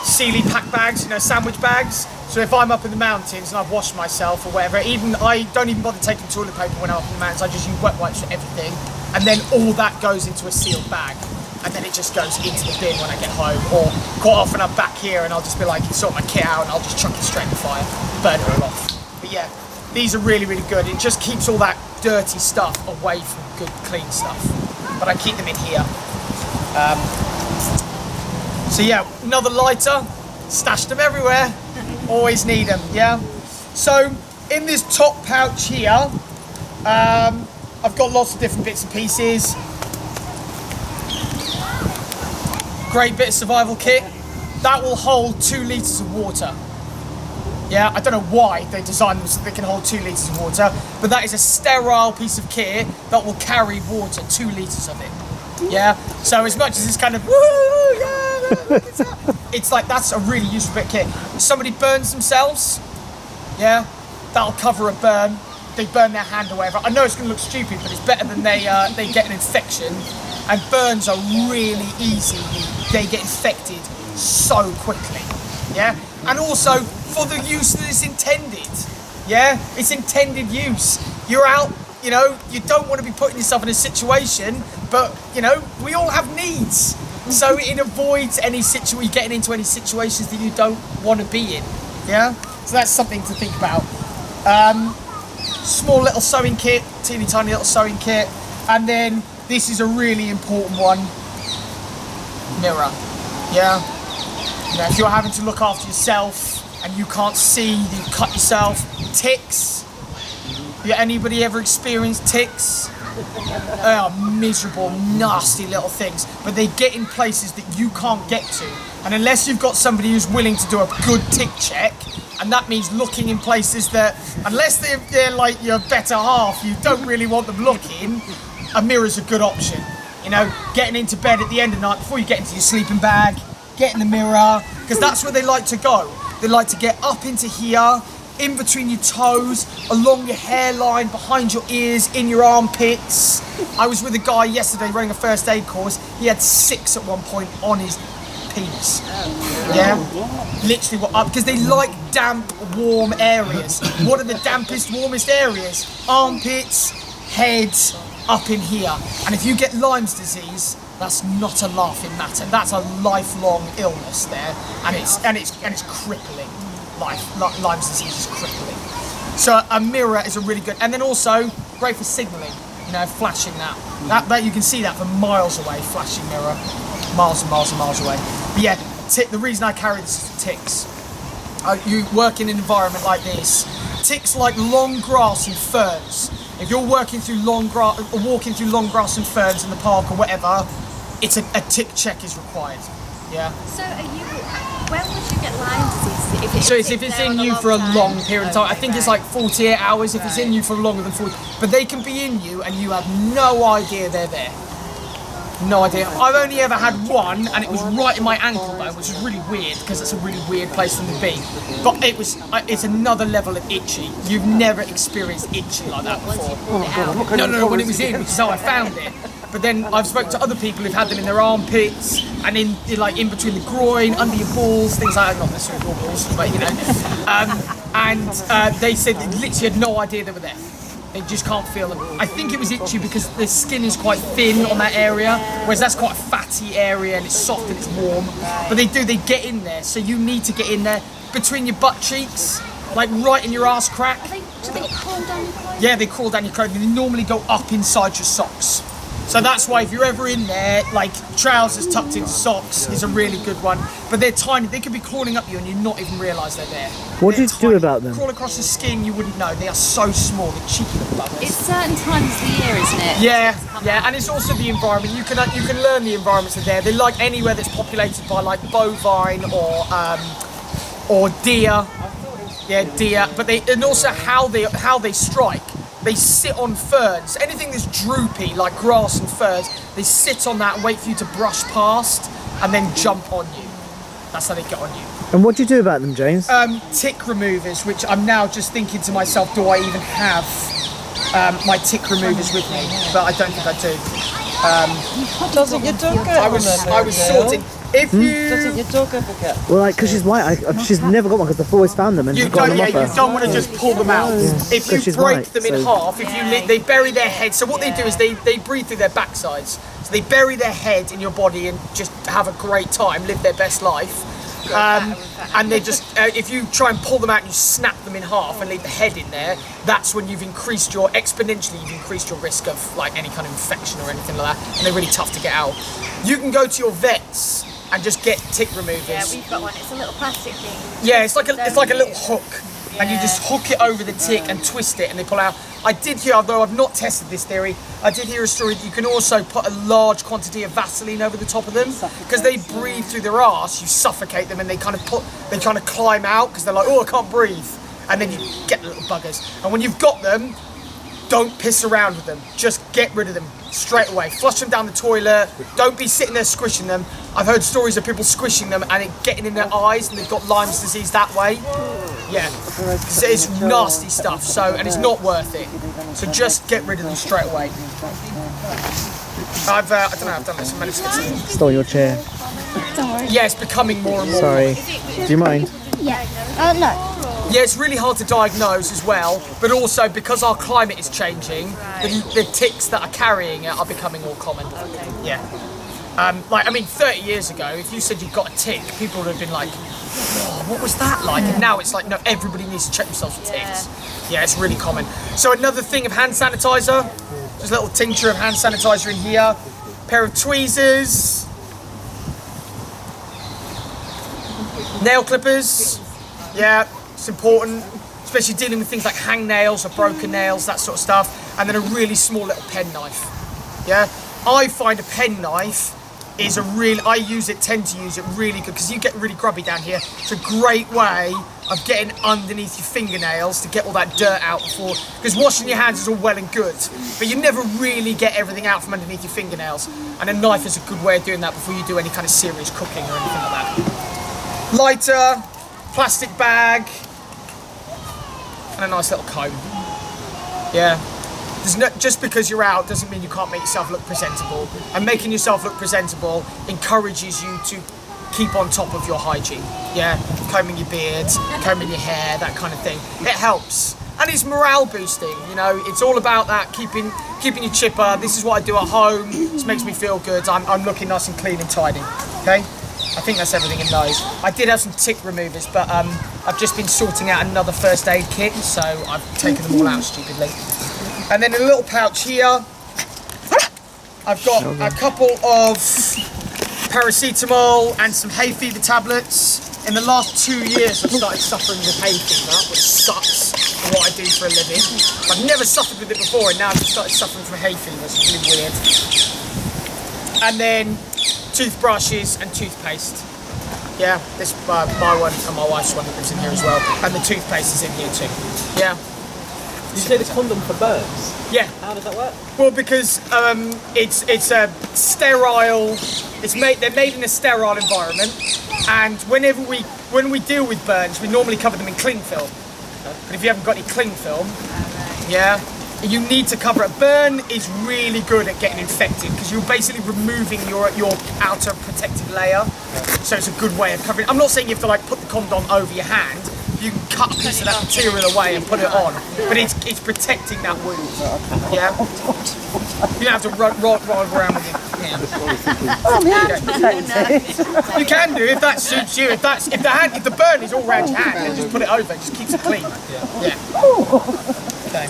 Sealy pack bags, sandwich bags. So if I'm up in the mountains and I've washed myself or whatever, I don't even bother taking toilet paper when I'm up in the mountains. I just use wet wipes for everything, and then all that goes into a sealed bag, and then it just goes into the bin when I get home. Or quite often I'm back here and I'll just be like, sort my kit out and I'll just chuck it straight in the fire, burn it all off. But yeah, these are really, really good. It just keeps all that dirty stuff away from good, clean stuff. But I keep them in here. So yeah, another lighter. Stashed them everywhere. Always need them, yeah? So in this top pouch here, I've got lots of different bits and pieces. Great bit of survival kit. That will hold 2 litres of water. Yeah, I don't know why they designed them so they can hold 2 litres of water, but that is a sterile piece of kit that will carry water, 2 litres of it. Yeah, so as much as it's kind of, woo, yeah, look, it's like, that's a really useful bit of kit. If somebody burns themselves, yeah, that'll cover a burn. They burn their hand or whatever. I know it's going to look stupid, but it's better than they get an infection. And burns are really easy. They get infected so quickly, yeah? And also, for the use that it's intended, yeah? It's intended use. You're out, you don't want to be putting yourself in a situation, but, we all have needs. So it avoids you getting into any situations that you don't want to be in, yeah? So that's something to think about. Small little sewing kit, teeny tiny little sewing kit, and then this is a really important one, mirror, yeah? If you're having to look after yourself and you can't see, you cut yourself, ticks. Anybody ever experienced ticks? They are miserable, nasty little things, but they get in places that you can't get to. And unless you've got somebody who's willing to do a good tick check, and that means looking in places that, unless they're like your better half, you don't really want them looking, a mirror's a good option. Getting into bed at the end of the night, before you get into your sleeping bag, get in the mirror, because that's where they like to go. They like to get up into here, in between your toes, along your hairline, behind your ears, in your armpits. I was with a guy yesterday running a first aid course. He had 6 at one point on his penis. Yeah, literally because they like damp, warm areas. What are the dampest, warmest areas? Armpits, head, up in here. And if you get Lyme's disease, that's not a laughing matter. That's a lifelong illness there, and it's crippling. Lyme's disease is crippling. So a mirror is a really good, and then also great for signalling. Flashing that you can see that from miles away. Flashing mirror, miles and miles and miles away. But yeah, the reason I carry this is for ticks. You work in an environment like this. Ticks like long grass and ferns. If you're walking through long grass and ferns in the park or whatever, a tick check is required. Yeah. So when would you get Lyme disease? If it's in you for a long period of time, I think it's like 48 hours if it's in you for longer than 40. But they can be in you and you have no idea they're there. No idea. I've only ever had one, and it was right in my ankle bone, which is really weird because it's a really weird place for them to be. But it's another level of itchy. You've never experienced itchy like that before. No, when it was in, which is how I found it. But then I've spoken to other people who've had them in their armpits and in between the groin, under your balls, things like that. Not necessarily your balls, but they said they literally had no idea they were there. They just can't feel them. I think it was itchy because the skin is quite thin on that area, whereas that's quite a fatty area and it's soft and it's warm. But they get in there, so you need to get in there between your butt cheeks, like right in your ass crack. Do they crawl down your clothing? Yeah, they crawl down your clothing. They normally go up inside your socks. So that's why if you're ever in there, like trousers tucked into socks is a really good one. But they're tiny, they could be crawling up you and you not even realise they're there. What do you do about them? Crawl across the skin, you wouldn't know. They are so small, they're cheeky little buggers. It's certain times of the year, isn't it? Yeah, and it's also the environment. You can learn the environments that are there. They're like anywhere that's populated by like bovine or deer. Yeah, deer. But and also how they strike. they sit on ferns. Anything that's droopy, like grass and ferns, they sit on that and wait for you to brush past and then jump on you. That's how they get on you. And what do you do about them, James? Tick removers, which I'm now just thinking to myself, do I even have my tick removers with me? But I don't think I do. Doesn't your dog get I was sorting. If you Doesn't your dog ever get? Well, like, because she's white, she's never got one because I've always found them and you got don't, them yeah, off you her. don't want to just pull them out. If you she's break white, them in so- half, if you they bury their head. So what they do is they breathe through their backsides. So they bury their head in your body and just have a great time, live their best life. And they just, if you try and pull them out and you snap them in half and leave the head in there, that's when you've increased your risk of like any kind of infection or anything like that. And they're really tough to get out. You can go to your vets and just get tick removers. Yeah, we've got one. It's a little plastic thing. Yeah, it's like a little hook, and you just hook it over the tick and twist it, and they pull out. I did hear, although I've not tested this theory, I did hear a story that you can also put a large quantity of Vaseline over the top of them because they breathe through their arse. You suffocate them, and they kind of climb out because they're like, oh, I can't breathe, and then you get the little buggers. And when you've got them, don't piss around with them. Just get rid of them straight away. Flush them down the toilet. Don't be sitting there squishing them. I've heard stories of people squishing them and it getting in their eyes and they've got Lyme's disease that way. Yeah, it's nasty stuff. So, and it's not worth it. So just get rid of them straight away. I don't know. I've done this. I managed to get some. Stole your chair. Yeah, it's becoming more and more. Sorry. Do you mind? Yeah. No. Yeah, it's really hard to diagnose as well, but also because our climate is changing, the ticks that are carrying it are becoming more common. Okay. Yeah. 30 years ago, if you said you've got a tick, people would have been like, oh, what was that like? And now it's like, no, everybody needs to check themselves for ticks. Yeah, it's really common. So another thing of hand sanitizer, there's a little tincture of hand sanitizer in here, pair of tweezers, nail clippers, yeah. It's important, especially dealing with things like hangnails or broken nails, that sort of stuff, and then a really small little pen knife. Yeah, I find a pen knife is tend to use it really good because you get really grubby down here. It's a great way of getting underneath your fingernails to get all that dirt out before, because washing your hands is all well and good, but you never really get everything out from underneath your fingernails, and a knife is a good way of doing that before you do any kind of serious cooking or anything like that. Lighter, plastic bag, and a nice little comb. Yeah. Just because you're out doesn't mean you can't make yourself look presentable. And making yourself look presentable encourages you to keep on top of your hygiene. Yeah, combing your beard, combing your hair, that kind of thing. It helps. And it's morale boosting, you know, it's all about that, keeping you chipper. This is what I do at home. This makes me feel good. I'm looking nice and clean and tidy. Okay? I think that's everything in those. I did have some tick removers, but I've just been sorting out another first aid kit, so I've taken them all out stupidly. And then in a little pouch here, I've got a couple of paracetamol and some hay fever tablets. In the last 2 years, I've started suffering with hay fever, which sucks for what I do for a living. I've never suffered with it before, and now I've started suffering from hay fever. It's really weird. And then toothbrushes and toothpaste. Yeah, this my one and my wife's one that lives in here as well. And the toothpaste is in here too. Yeah. You say the condom for birds? Yeah. How does that work? Well, because it's a sterile. They're made in a sterile environment, and when we deal with burns, we normally cover them in cling film. But if you haven't got any cling film, yeah, you need to cover it. Burn is really good at getting infected because you're basically removing your outer protective layer. So it's a good way of covering. I'm not saying you have to like put the condom over your hand. You can cut a piece of that material away and put it on, but it's protecting that wound. Yeah. You don't have to run around with it. Yeah. You can do if that suits you. If the burn is all around your hand, then just put it over. It just keeps it clean. Yeah. Okay.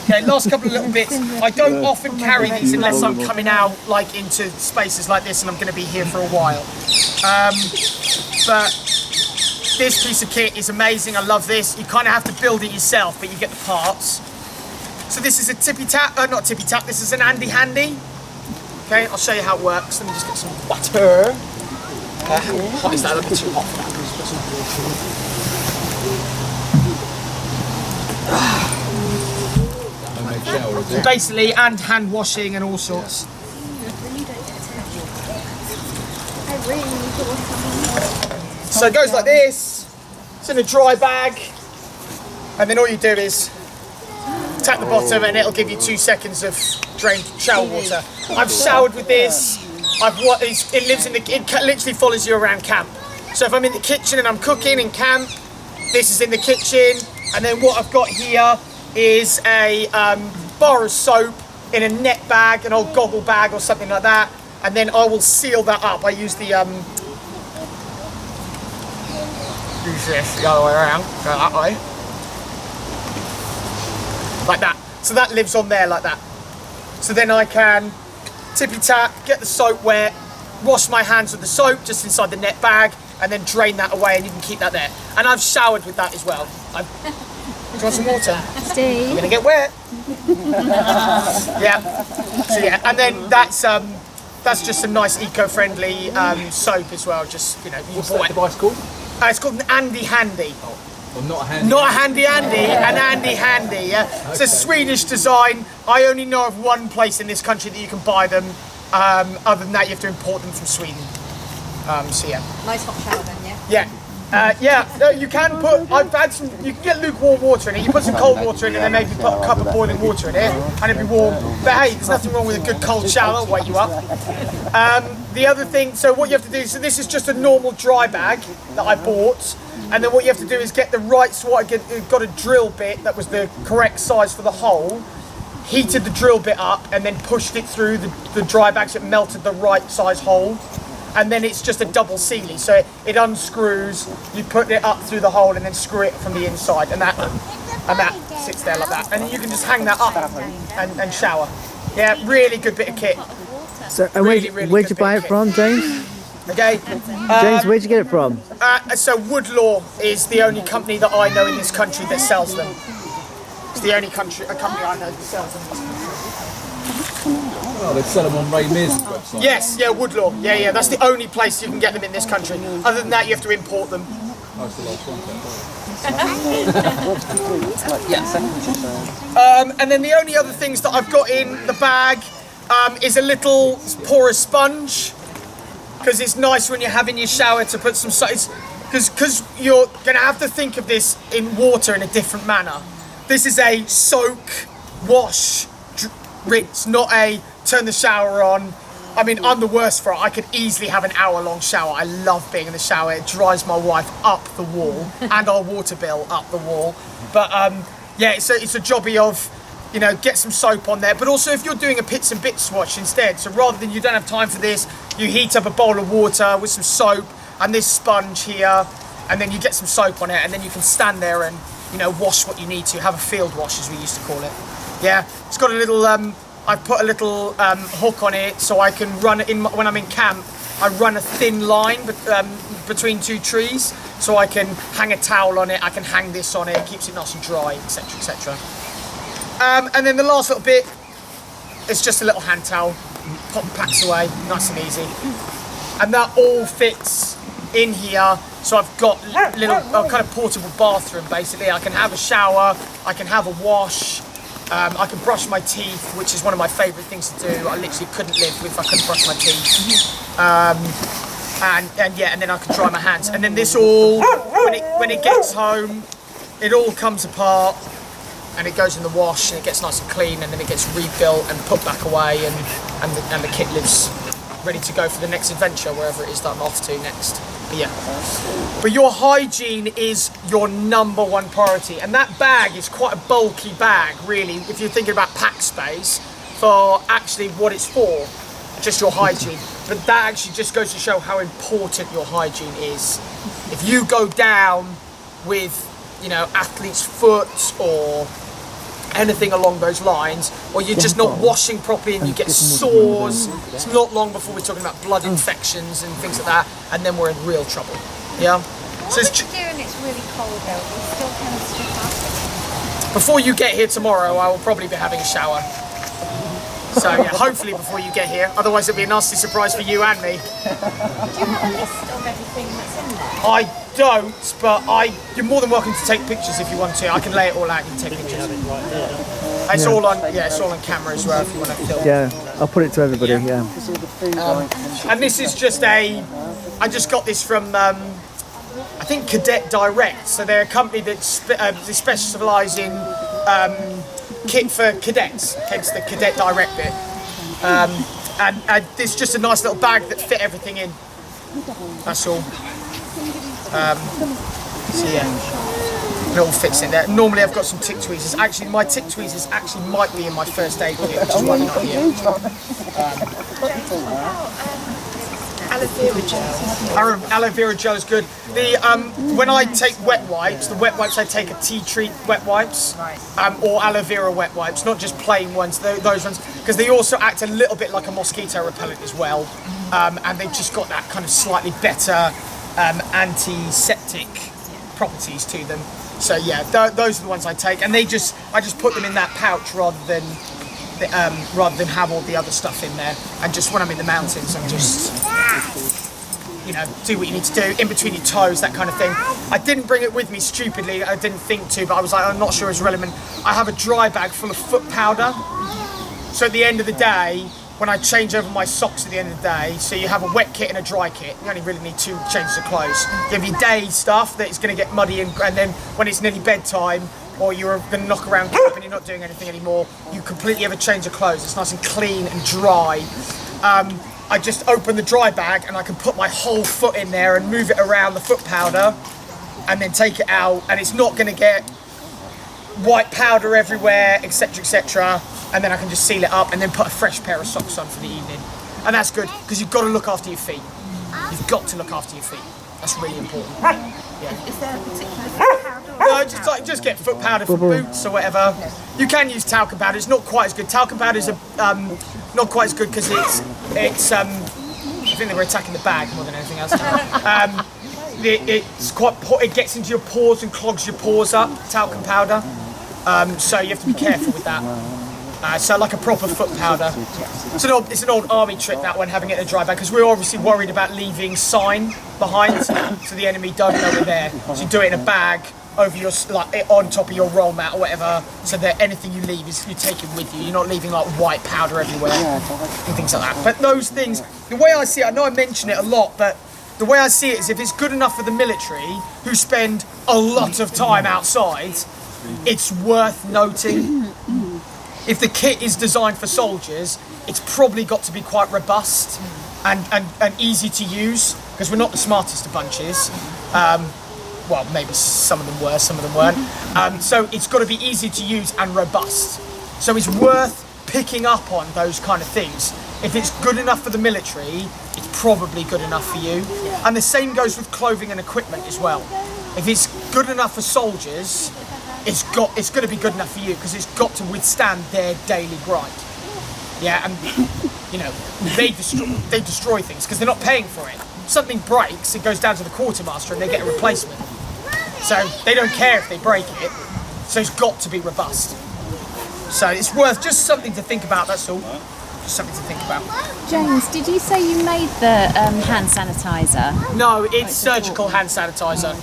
Okay, last couple of little bits. I don't often carry these unless I'm coming out like into spaces like this and I'm going to be here for a while. But this piece of kit is amazing. I love this. You kind of have to build it yourself, but you get the parts. So this is a tippy tap, not tippy tap. This is an Andy Handy. Okay, I'll show you how it works. Let me just get some butter. How hot is that? That'll be too hot for that. Homemade shower, is it? Basically, and hand washing and all sorts. I really need to wash my So it goes like this. It's in a dry bag, and then all you do is tap the bottom, and it'll give you 2 seconds of drained shower water. I've showered with this. It lives in the. It literally follows you around camp. So if I'm in the kitchen and I'm cooking in camp, this is in the kitchen, and then what I've got here is a bar of soap in a net bag, an old goggle bag or something like that, and then I will seal that up. I use the use this the other way around, go that way, like that. So that lives on there like that. So then I can tippy tap, get the soap wet, wash my hands with the soap just inside the net bag, and then drain that away, and you can keep that there. And I've showered with that as well. Do you want some water? Steve. I'm gonna get wet. Yeah. So yeah, and then that's just some nice eco-friendly soap as well. Just What's that device called? it's called an Andy Handy. Well, not a handy. Not a handy Andy, an Andy Handy. Yeah. It's a Swedish design. I only know of one place in this country that you can buy them. Other than that, you have to import them from Sweden. So yeah. Nice hot shower then, yeah? Yeah. No, you can put. I've had some. You can get lukewarm water in it. You put some cold water in it, and then maybe put a cup of boiling water in it, and it'll be warm. But hey, there's nothing wrong with a good cold shower. It'll wake you up. The other thing. So what you have to do. So this is just a normal dry bag that I bought, and then what you have to do is get the right. So I got a drill bit that was the correct size for the hole. Heated the drill bit up, and then pushed it through the dry bag so it melted the right size hole. And then it's just a double sealy, so it unscrews, you put it up through the hole and then screw it from the inside, and that sits there like that. And then you can just hang that up and shower. Yeah, really good bit of kit. So, and Really, where'd good you buy bit it of from, James? Okay. James, where'd you get it from? So Woodlaw is the only company that I know in this country that sells them. It's the only company I know that sells them. Oh, they sell them on Ray Mears' website. Yes, yeah, Woodlaw. Yeah, that's the only place you can get them in this country. Other than that, you have to import them. Oh, it's the last one. And then the only other things that I've got in the bag is a little porous sponge, because it's nice when you're having your shower to put some because you're going to have to think of this in water in a different manner. This is a soak, wash, rinse, not a turn the shower on. I mean, I'm the worst for it. I could easily have an hour-long shower. I love being in the shower. It drives my wife up the wall, and our water bill up the wall. But yeah, it's a jobby of, get some soap on there. But also, if you're doing a bits and bits wash instead, so rather than you don't have time for this, you heat up a bowl of water with some soap and this sponge here, and then you get some soap on it, and then you can stand there and wash what you need to. Have a field wash, as we used to call it. Yeah, it's got a little. I've put a little hook on it so I can run it when I'm in camp. I run a thin line between two trees so I can hang a towel on it. I can hang this on it. It keeps it nice and dry, etc., etc. And then the last little bit is just a little hand towel. Pop the packs away, nice and easy. And that all fits in here. So I've got a kind of portable bathroom. Basically, I can have a shower. I can have a wash. I can brush my teeth, which is one of my favourite things to do. I literally couldn't live if I couldn't brush my teeth. And then I can dry my hands. And then this all, when it gets home, it all comes apart and it goes in the wash and it gets nice and clean, and then it gets rebuilt and put back away, and the kit lives ready to go for the next adventure, wherever it is that I'm off to next. But yeah. But your hygiene is your #1 priority, and that bag is quite a bulky bag, really, if you're thinking about pack space for actually what it's for, just your hygiene. But that actually just goes to show how important your hygiene is. If you go down with, athlete's foot or anything along those lines, or you're just not washing properly and you get sores, it's not long before we're talking about blood infections and things like that, and then we're in real trouble. Yeah. So What would you do when it's really cold though? We still kind of strip off. before you get here tomorrow, I will probably be having a shower. So yeah, hopefully before you get here. Otherwise, it'll be a nasty surprise for you and me. Do you have a list of everything that's in there? don't, but you're more than welcome to take pictures if you want to. I can lay it all out and you can take pictures. It's all on, it's all on camera as well if you want to film. Yeah, I'll put it to everybody. Yeah. And this is just I just got this from I think Cadet Direct. So they're a company that they specialise in kit for cadets, hence the Cadet Direct bit. And this is just a nice little bag that fit everything in. That's all. So yeah, it all fits in there. Normally I've got some tick tweezers. Actually, my tick tweezers actually might be in my first aid kit, which is why they're not here. Aloe vera gel. Aloe vera gel is good. When I take wet wipes, the wet wipes I take are tea tree wet wipes, or aloe vera wet wipes, not just plain ones. Those ones, because they also act a little bit like a mosquito repellent as well, and they've just got that kind of slightly better antiseptic properties to them. So yeah, those are the ones I take, and I just put them in that pouch rather than have all the other stuff in there. And just when I'm in the mountains, I'm just, do what you need to do in between your toes, that kind of thing. I didn't bring it with me stupidly. I didn't think to, but I was like, I'm not sure it's relevant. I have a dry bag full of foot powder. So at the end of the day, when I change over my socks at the end of the day, so you have a wet kit and a dry kit. You only really need 2 changes of clothes. You have your day stuff that is going to get muddy, and then when it's nearly bedtime, or you're going to knock around camp and you're not doing anything anymore, you completely have a change of clothes. It's nice and clean and dry. I just open the dry bag and I can put my whole foot in there and move it around the foot powder and then take it out, and it's not going to get white powder everywhere, etc, etc. And then I can just seal it up and then put a fresh pair of socks on for the evening. And that's good, because you've got to look after your feet. You've got to look after your feet. That's really important. Yeah. Is there a particular powder? No, just get foot powder for boots or whatever. You can use talcum powder. It's not quite as good. Talcum powder is not quite as good because it's I think they were attacking the bag more than anything else. It gets into your pores and clogs your pores up. Talcum powder. So you have to be careful with that. So like a proper foot powder. It's an old army trick, that one, having it in a dry bag, because we're obviously worried about leaving sign behind, so the enemy don't know we're there. So you do it in a bag over your, on top of your roll mat or whatever, so that anything you leave you take it with you. You're not leaving like white powder everywhere and things like that. But those things, the way I see it, I know I mention it a lot, but the way I see it is, if it's good enough for the military, who spend a lot of time outside, it's worth noting. If the kit is designed for soldiers, it's probably got to be quite robust and easy to use, because we're not the smartest of bunches. Well, maybe some of them were, some of them weren't. So it's got to be easy to use and robust. So it's worth picking up on those kind of things. If it's good enough for the military, it's probably good enough for you. And the same goes with clothing and equipment as well. If it's good enough for soldiers, it's going to be good enough for you, because it's got to withstand their daily grind. Yeah, and they destroy things because they're not paying for it. Something breaks, it goes down to the quartermaster and they get a replacement. So they don't care if they break it. So it's got to be robust. So it's worth just something to think about. That's all. Just something to think about. James, did you say you made the hand sanitizer? No, it's surgical hand sanitizer.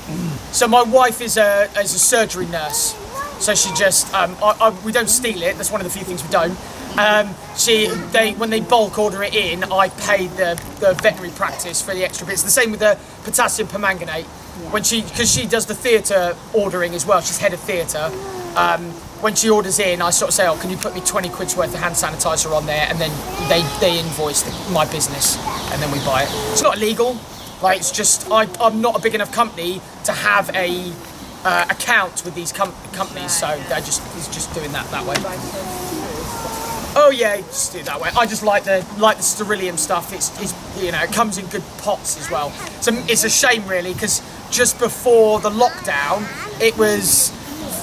So my wife is a surgery nurse. So she just we don't steal it. That's one of the few things we don't. When they bulk order it in, I pay the veterinary practice for the extra bits. The same with the potassium permanganate. Because she does the theatre ordering as well. She's head of theatre. When she orders in, I sort of say, "Oh, can you put me 20 quid's worth of hand sanitizer on there?" And then they invoice my business, and then we buy it. It's not illegal. It's just I'm not a big enough company to have a account with these companies, so it's just doing that way. Oh yeah, just do it that way. I just like the sterilium stuff. It comes in good pots as well. So it's a shame really, because just before the lockdown, it was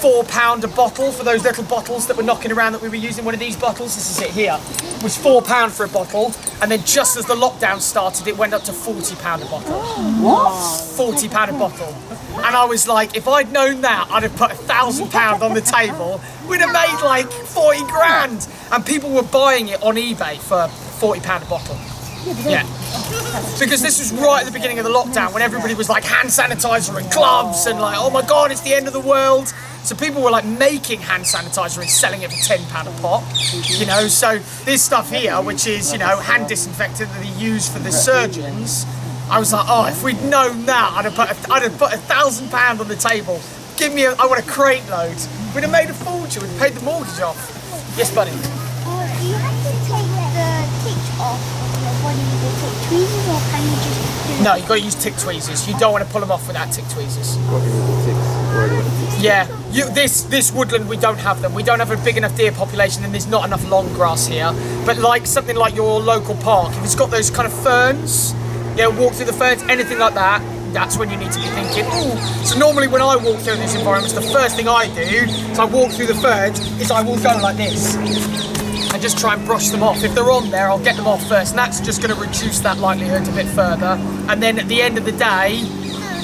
£4 a bottle for those little bottles that were knocking around that we were using. One of these bottles, this is it here, was £4 for a bottle, and then just as the lockdown started, it went up to £40 a bottle. What? £40 a bottle. And I was like, if I'd known that, I'd have put £1,000 on the table. We'd have made like 40 grand. And people were buying it on eBay for £40 a bottle. Yeah. Because this was right at the beginning of the lockdown when everybody was like hand sanitizer and gloves and like, oh my God, it's the end of the world. So people were like making hand sanitizer and selling it for £10 a pop, you know. So this stuff here, which is, you know, hand disinfectant that they use for the surgeons, I was like, oh, if we'd known that, I'd have put £1,000 on the table. I want a crate load. We'd have made a fortune. We'd have paid the mortgage off. Yes, buddy. You have to take the tick off when you use the tick tweezers, or can you just do No, you've got to use tick tweezers. You don't want to pull them off without tick tweezers. Yeah, this woodland, we don't have them. We don't have a big enough deer population, and there's not enough long grass here. But like something like your local park, if it's got those kind of ferns, yeah, walk through the ferns, anything like that, that's when you need to be thinking, ooh. So normally when I walk through these environments, the first thing I do is I walk through the ferns, is I will go like this and just try and brush them off. If they're on there, I'll get them off first, and that's just going to reduce that likelihood a bit further. And then at the end of the day,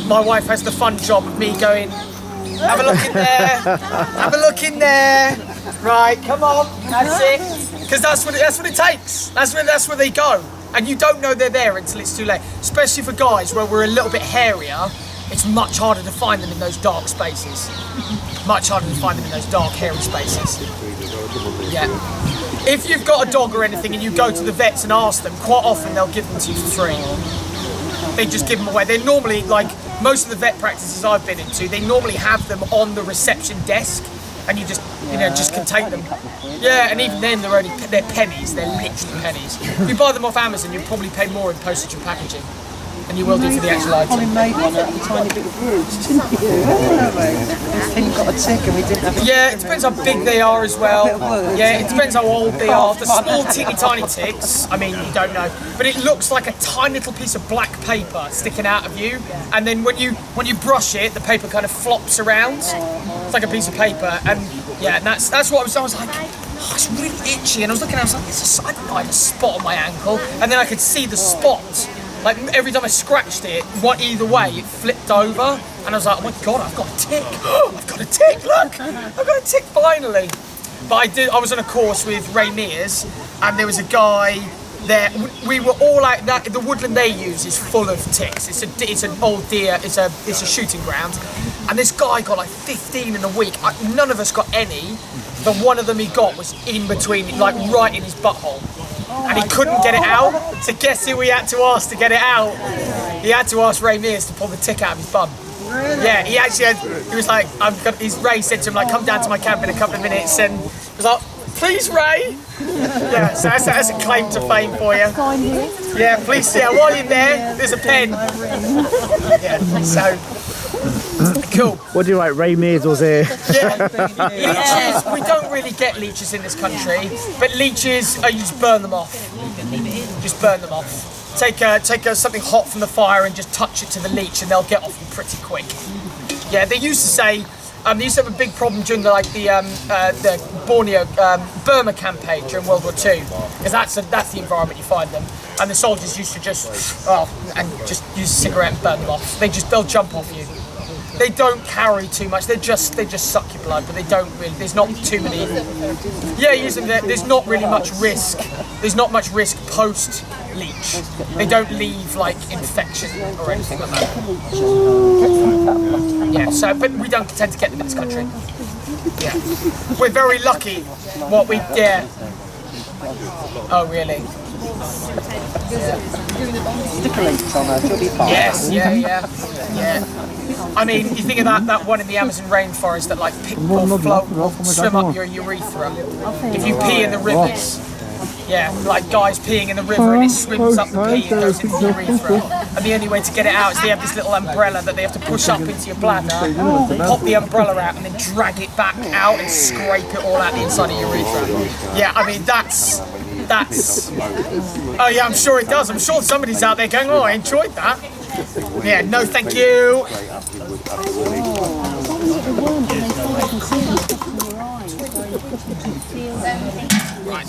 my wife has the fun job of me going, have a look in there, have a look in there, right, come on, that's it. Because that's what it takes, that's where they go. And you don't know they're there until it's too late. Especially for guys where we're a little bit hairier, it's much harder to find them in those dark spaces. Much harder to find them in those dark, hairy spaces. Yeah. If you've got a dog or anything and you go to the vets and ask them, quite often they'll give them to you for free. They just give them away. They're normally, like most of the vet practices I've been into, they normally have them on the reception desk, and you just, you know, just can take them. Yeah, and even then they're pennies. They're literally pennies. If you buy them off Amazon, you'll probably pay more in postage and packaging than you will do for the actual item. We made one out of a tiny bit of wood, didn't you? This thing got a tick and we didn't have a Yeah, it depends how big they are as well. Yeah, it depends how old they are. The small teeny tiny ticks, I mean, you don't know. But it looks like a tiny little piece of black paper sticking out of you. And then when you brush it, the paper kind of flops around. It's like a piece of paper. And yeah, and that's what I was like, oh, it's really itchy. And I was looking at it, I was like, I think I had a spot on my ankle. And then I could see the spot. Like every time I scratched it, either way, it flipped over, and I was like, oh my God, I've got a tick. I've got a tick, look! I've got a tick finally. But I was on a course with Ray Mears, and there was a guy there. We were all out, the woodland they use is full of ticks. It's an old deer, it's a shooting ground. And this guy got like 15 in a week. None of us got any, but one of them he got was in between, like right in his butthole. And he couldn't get it out, so guess who we had to ask to get it out? He had to ask Ray Mears to pull the tick out of his bum. Yeah, he actually he was like, Ray said to him, like, come down to my camp in a couple of minutes, and he was like, please Ray! Yeah, so that's a claim to fame for you. Yeah, please, yeah, while you're there, there's a pen. Yeah, so, cool. What do you like, Ray Mears was here? Yeah, leeches, we don't really get leeches in this country, but leeches, you just burn them off. Just burn them off. Take something hot from the fire and just touch it to the leech and they'll get off you pretty quick. Yeah, they used to say, they used to have a big problem during the Borneo, Burma campaign during World War II, because that's the environment you find them. And the soldiers used to just use a cigarette and burn them off. They'll jump off you. They don't carry too much. They just suck your blood, but they don't really. There's not too many. Yeah, use them. There's not really much risk. There's not much risk post leech. They don't leave like infection or anything like that. Yeah. So, but we don't tend to get them in this country. Yeah. We're very lucky. What we yeah. Oh really? Stick a link on her, she'll be fine. Yes, yeah. I mean, you think of that one in the Amazon rainforest that like swim up your urethra. If you pee in the rivers, yeah, like guys peeing in the river and it swims up the pee and goes into the urethra. And the only way to get it out is they have this little umbrella that they have to push up into your bladder, pop the umbrella out and then drag it back out and scrape it all out the inside of your urethra. Yeah, I mean, that's... Oh yeah, I'm sure it does. I'm sure somebody's out there going, oh, I enjoyed that. Yeah, no thank you. Right.